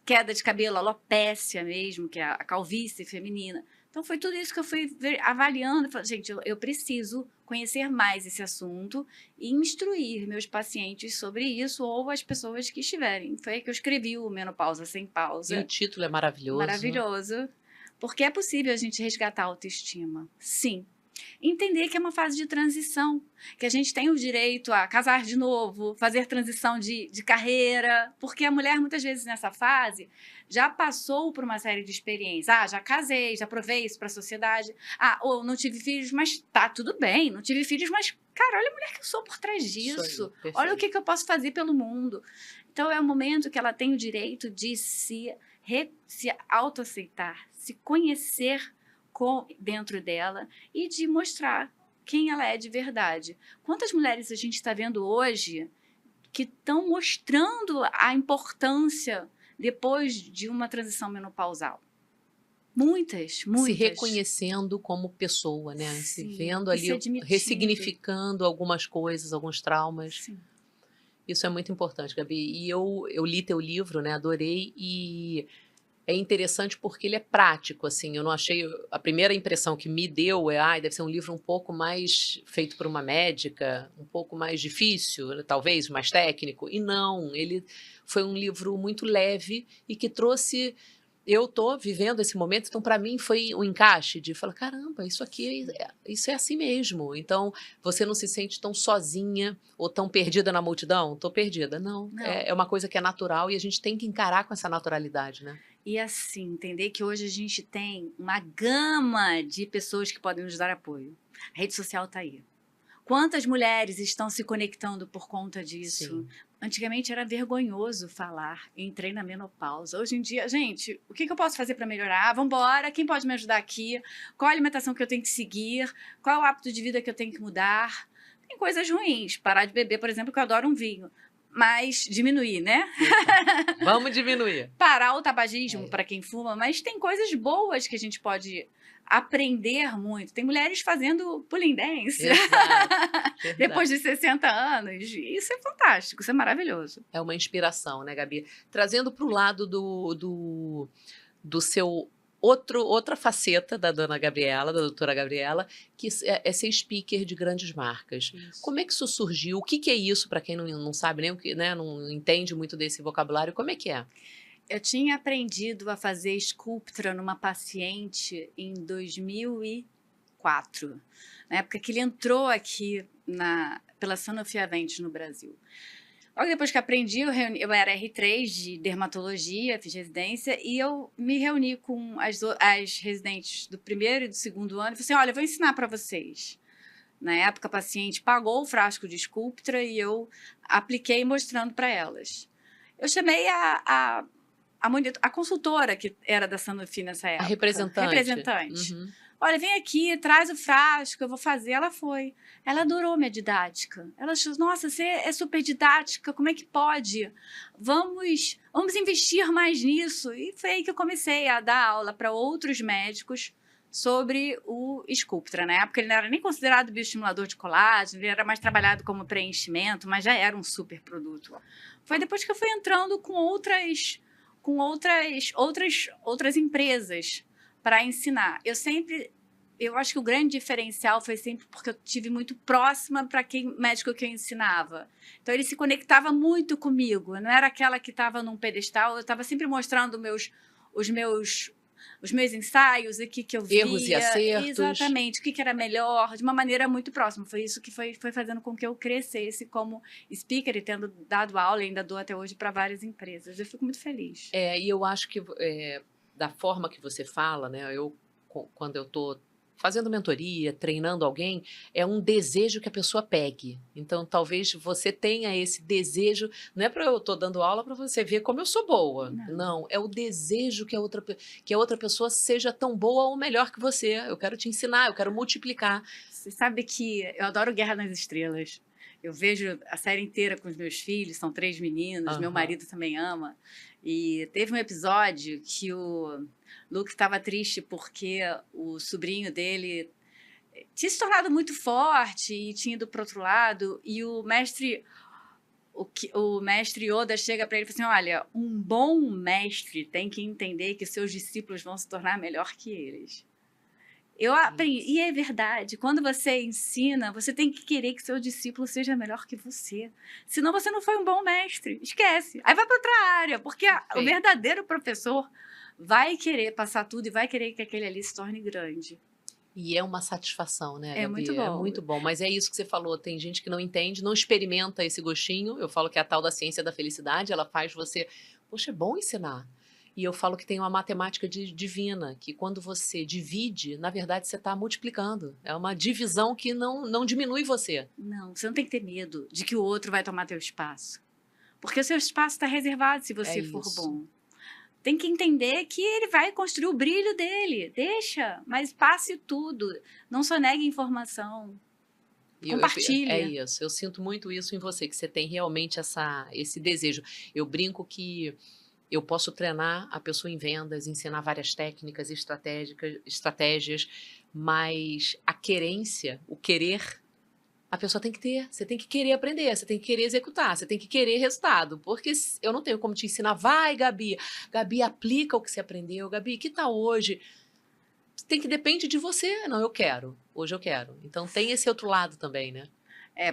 queda de cabelo, alopécia mesmo, que é a calvície feminina. Então, foi tudo isso que eu fui avaliando. Falei, gente, eu preciso conhecer mais esse assunto e instruir meus pacientes sobre isso ou as pessoas que estiverem. Foi aí que eu escrevi o Menopausa Sem Pausa. E o título é maravilhoso. Maravilhoso. Porque é possível a gente resgatar a autoestima. Sim. Entender que é uma fase de transição, que a gente tem o direito a casar de novo, fazer transição de carreira, porque a mulher, muitas vezes, nessa fase, já passou por uma série de experiências. Já casei, já provei isso para a sociedade. Ou não tive filhos, mas tá tudo bem, não tive filhos, mas, cara, olha a mulher que eu sou por trás disso. Aí, olha o que eu posso fazer pelo mundo. Então, é o momento que ela tem o direito de se autoaceitar, se conhecer dentro dela e de mostrar quem ela é de verdade. Quantas mulheres a gente está vendo hoje que estão mostrando a importância depois de uma transição menopausal? Muitas. Se reconhecendo como pessoa, né? Sim, se vendo ali, ressignificando algumas coisas, alguns traumas. Sim. Isso é muito importante, Gabi. E eu li teu livro, né? Adorei. E é interessante porque ele é prático, assim. Eu não achei. A primeira impressão que me deu é, deve ser um livro um pouco mais feito por uma médica, um pouco mais difícil, né, talvez, mais técnico. E não, ele foi um livro muito leve e que trouxe. Eu tô vivendo esse momento, então para mim foi um encaixe de falar, caramba, isso aqui, isso é assim mesmo. Então você não se sente tão sozinha ou tão perdida na multidão. Tô perdida. Não, Não. é uma coisa que é natural e a gente tem que encarar com essa naturalidade, né? E assim, entender que hoje a gente tem uma gama de pessoas que podem nos dar apoio. A rede social está aí. Quantas mulheres estão se conectando por conta disso? Sim. Antigamente era vergonhoso falar, entrei na menopausa. Hoje em dia, gente, o que eu posso fazer para melhorar? Vamos embora, quem pode me ajudar aqui? Qual a alimentação que eu tenho que seguir? Qual é o hábito de vida que eu tenho que mudar? Tem coisas ruins, parar de beber, por exemplo, que eu adoro um vinho. Mas diminuir, né? Vamos diminuir. Parar o tabagismo para quem fuma, mas tem coisas boas que a gente pode aprender muito. Tem mulheres fazendo pulling dance depois de 60 anos. Isso é fantástico, isso é maravilhoso. É uma inspiração, né, Gabi? Trazendo para o lado do seu outra faceta da dona Gabriela, da doutora Gabriela, que é ser speaker de grandes marcas. Isso. Como é que isso surgiu? O que é isso, para quem não sabe nem o que, né, não entende muito desse vocabulário, como é que é? Eu tinha aprendido a fazer Sculptra numa paciente em 2004, na época que ele entrou aqui pela Sanofi Aventis no Brasil. Logo depois que aprendi, eu era R3 de dermatologia, fiz residência, e eu me reuni com as residentes do primeiro e do segundo ano e falei assim, olha, eu vou ensinar para vocês. Na época, a paciente pagou o frasco de Sculptra e eu apliquei mostrando para elas. Eu chamei a consultora que era da Sanofi nessa época. A representante. Representante. Uhum. Olha, vem aqui, traz o frasco, eu vou fazer. Ela foi. Ela adorou minha didática. Ela achou, nossa, você é super didática, como é que pode? Vamos investir mais nisso. E foi aí que eu comecei a dar aula para outros médicos sobre o Sculptra. Na época ele não era nem considerado bioestimulador de colágeno, ele era mais trabalhado como preenchimento, mas já era um super produto. Foi depois que eu fui entrando com outras empresas para ensinar. Eu acho que o grande diferencial foi sempre porque eu tive muito próxima para quem médico que eu ensinava. Então ele se conectava muito comigo. Eu não era aquela que estava num pedestal. Eu estava sempre mostrando os meus ensaios, o que eu via. Erros e acertos. Exatamente, o que era melhor, de uma maneira muito próxima. Foi isso que foi fazendo com que eu crescesse como speaker e tendo dado aula, e ainda dou até hoje para várias empresas. Eu fico muito feliz. E eu acho que da forma que você fala, né, quando eu estou fazendo mentoria, treinando alguém, é um desejo que a pessoa pegue. Então, talvez você tenha esse desejo, não é para eu estou dando aula para você ver como eu sou boa. Não, é o desejo que a outra pessoa seja tão boa ou melhor que você. Eu quero te ensinar, eu quero multiplicar. Você sabe que eu adoro Guerra nas Estrelas. Eu vejo a série inteira com os meus filhos, são 3 meninos, meu marido também ama. E teve um episódio que o Luke estava triste porque o sobrinho dele tinha se tornado muito forte e tinha ido para o outro lado. E o mestre Yoda chega para ele e fala assim, olha, um bom mestre tem que entender que seus discípulos vão se tornar melhor que eles. Eu aprendi, e é verdade, quando você ensina, você tem que querer que seu discípulo seja melhor que você. Senão você não foi um bom mestre, esquece. Aí vai para outra área, porque o verdadeiro professor vai querer passar tudo e vai querer que aquele ali se torne grande. E é uma satisfação, né, Gabi? É muito bom. É muito bom, mas é isso que você falou, tem gente que não entende, não experimenta esse gostinho. Eu falo que é a tal da ciência da felicidade, ela faz você, poxa, é bom ensinar. E eu falo que tem uma matemática divina, que quando você divide, na verdade, você está multiplicando. É uma divisão que não diminui você. Não, você não tem que ter medo de que o outro vai tomar teu espaço. Porque o seu espaço está reservado se você for bom. Tem que entender que ele vai construir o brilho dele. Deixa, mas passe tudo. Não só negue informação. Compartilhe. É isso. Eu sinto muito isso em você, que você tem realmente esse desejo. Eu brinco que eu posso treinar a pessoa em vendas, ensinar várias técnicas, estratégias, mas a querência, o querer, A pessoa tem que ter, você tem que querer aprender, você tem que querer executar, você tem que querer resultado, porque eu não tenho como te ensinar, vai, Gabi, Gabi, aplica o que você aprendeu, Gabi, que tal hoje? Depende de você, não, eu quero, hoje eu quero. Então tem esse outro lado também, né?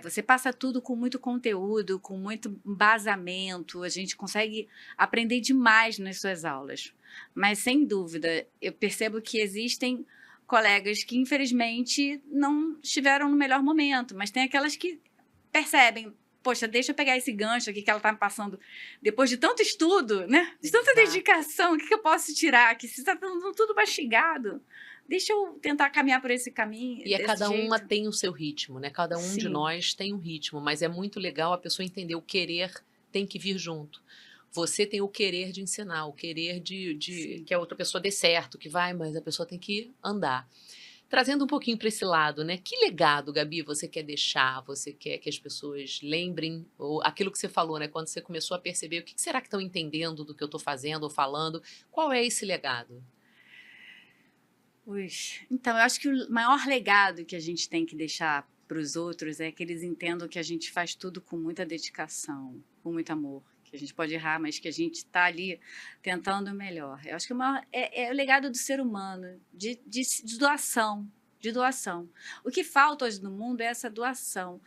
Você passa tudo com muito conteúdo, com muito embasamento, a gente consegue aprender demais nas suas aulas. Mas, sem dúvida, eu percebo que existem colegas que, infelizmente, não estiveram no melhor momento, mas tem aquelas que percebem, poxa, deixa eu pegar esse gancho aqui que ela está me passando, depois de tanto estudo, né? De tanta Exato. dedicação, o que eu posso tirar aqui? Se está tudo mastigado, deixa eu tentar caminhar por esse caminho, E desse cada uma jeito. tem o seu ritmo, né? Cada um de Sim. nós tem um ritmo, mas é muito legal a pessoa entender o querer tem que vir junto. Você tem o querer de ensinar, o querer de Sim. que a outra pessoa dê certo, que vai, mas a pessoa tem que andar. Trazendo um pouquinho para esse lado, né? Que legado, Gabi, você quer deixar? Você quer que as pessoas lembrem, ou aquilo que você falou, né? Quando você começou a perceber, o que será que estão entendendo do que eu estou fazendo ou falando? Qual é esse legado? Então, eu acho que o maior legado que a gente tem que deixar para os outros é que eles entendam que a gente faz tudo com muita dedicação, com muito amor, que a gente pode errar, mas que a gente está ali tentando o melhor. Eu acho que o maior é o legado do ser humano, de doação, de doação. O que falta hoje no mundo é essa doação.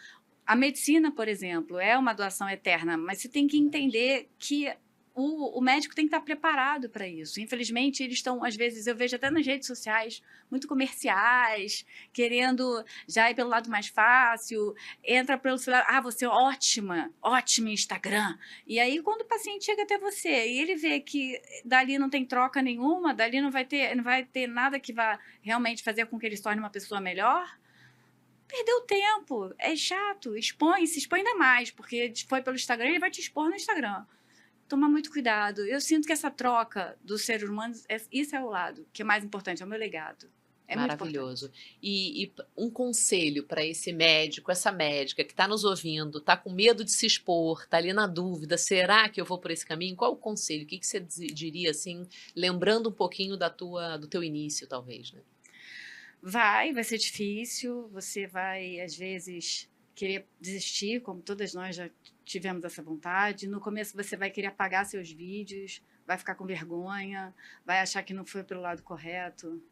A medicina, por exemplo, é uma doação eterna, mas você tem que entender que o médico tem que estar preparado para isso. Infelizmente, eles estão, às vezes, eu vejo até nas redes sociais, muito comerciais, querendo já ir pelo lado mais fácil, entra pelo celular, você é ótima, ótima em Instagram. E aí, quando o paciente chega até você e ele vê que dali não tem troca nenhuma, dali não vai ter nada que vá realmente fazer com que ele se torne uma pessoa melhor, perdeu tempo, é chato, se expõe ainda mais, porque foi pelo Instagram, ele vai te expor no Instagram. Toma muito cuidado. Eu sinto que essa troca dos seres humanos, isso é o lado que é mais importante, é o meu legado. É muito Maravilhoso. importante. E um conselho para esse médico, essa médica que está nos ouvindo, está com medo de se expor, está ali na dúvida, será que eu vou por esse caminho? Qual o conselho? O que você diria, assim, lembrando um pouquinho do teu início, talvez, né? Vai ser difícil, você vai, às vezes, querer desistir, como todas nós já tivemos essa vontade. No começo você vai querer apagar seus vídeos, vai ficar com vergonha, vai achar que não foi pelo lado correto.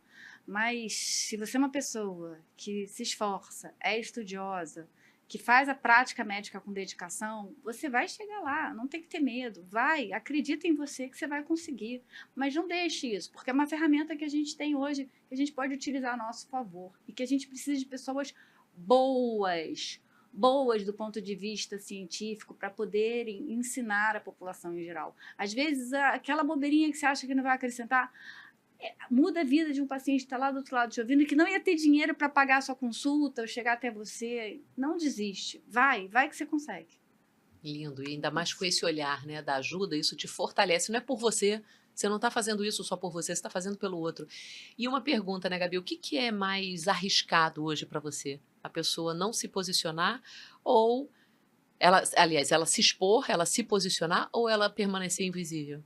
Mas se você é uma pessoa que se esforça, é estudiosa, que faz a prática médica com dedicação, você vai chegar lá, não tem que ter medo. Vai, acredita em você que você vai conseguir. Mas não deixe isso, porque é uma ferramenta que a gente tem hoje, que a gente pode utilizar a nosso favor. E que a gente precisa de pessoas boas, boas do ponto de vista científico, para poderem ensinar a população em geral. Às vezes, aquela bobeirinha que você acha que não vai acrescentar, muda a vida de um paciente que está lá do outro lado te ouvindo e que não ia ter dinheiro para pagar a sua consulta ou chegar até você. Não desiste. Vai que você consegue. Lindo. E ainda mais com esse olhar, né, da ajuda, isso te fortalece. Não é por você. Você não está fazendo isso só por você, você está fazendo pelo outro. E uma pergunta, né, Gabi? O que é mais arriscado hoje para você? A pessoa não se posicionar ou ela se expor, ela se posicionar ou ela permanecer invisível?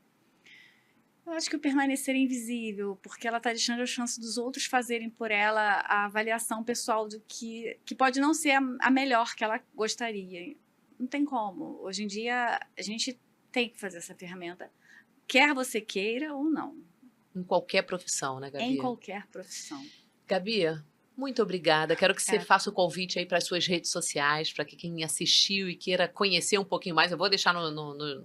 Eu acho que o permanecer invisível, porque ela está deixando a chance dos outros fazerem por ela a avaliação pessoal do que pode não ser a melhor que ela gostaria. Não tem como. Hoje em dia, a gente tem que fazer essa ferramenta, quer você queira ou não, Em qualquer profissão, né, em Gabi? qualquer profissão. Gabi, muito obrigada. Quero que você Cara, faça o convite aí para as suas redes sociais, para que quem assistiu e queira conhecer um pouquinho mais. Eu vou deixar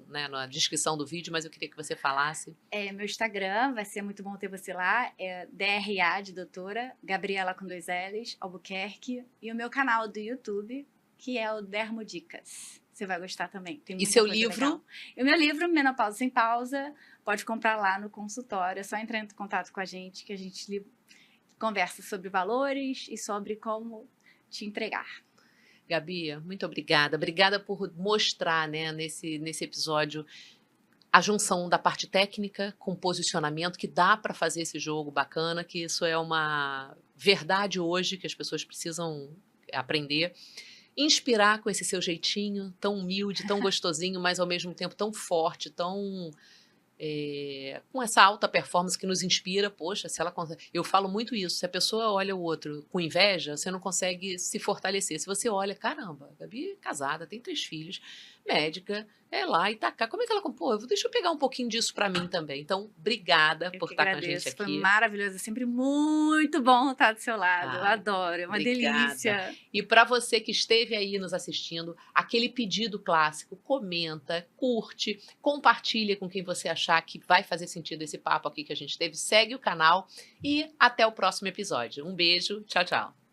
né, na descrição do vídeo, mas eu queria que você falasse. meu Instagram, vai ser muito bom ter você lá, é DRA de doutora, Gabriela com 2 L's, Albuquerque, e o meu canal do YouTube, que é o Dermodicas. Você vai gostar também, tem E muita seu coisa livro? legal. E o meu livro, Menopausa Sem Pausa, pode comprar lá no consultório, é só entrar em contato com a gente, que a gente conversa sobre valores e sobre como te entregar. Gabi, muito obrigada. Obrigada por mostrar, né, nesse episódio a junção da parte técnica com posicionamento, que dá para fazer esse jogo bacana, que isso é uma verdade hoje que as pessoas precisam aprender. Inspirar com esse seu jeitinho tão humilde, tão gostosinho, mas ao mesmo tempo tão forte, tão com essa alta performance que nos inspira, poxa, se ela consegue. Eu falo muito isso, se a pessoa olha o outro com inveja, você não consegue se fortalecer. Se você olha, caramba, a Gabi é casada, tem 3 filhos, médica, é lá e tá cá. Como é que ela. Pô, deixa eu pegar um pouquinho disso para mim também. Então, obrigada Eu por que estar com a gente agradeço, foi aqui. maravilhoso, é sempre muito bom estar do seu lado, eu Ah, adoro, é uma obrigada. delícia. E para você que esteve aí nos assistindo, aquele pedido clássico, comenta, curte, compartilha com quem você achar que vai fazer sentido esse papo aqui que a gente teve, segue o canal e até o próximo episódio. Um beijo, tchau, tchau.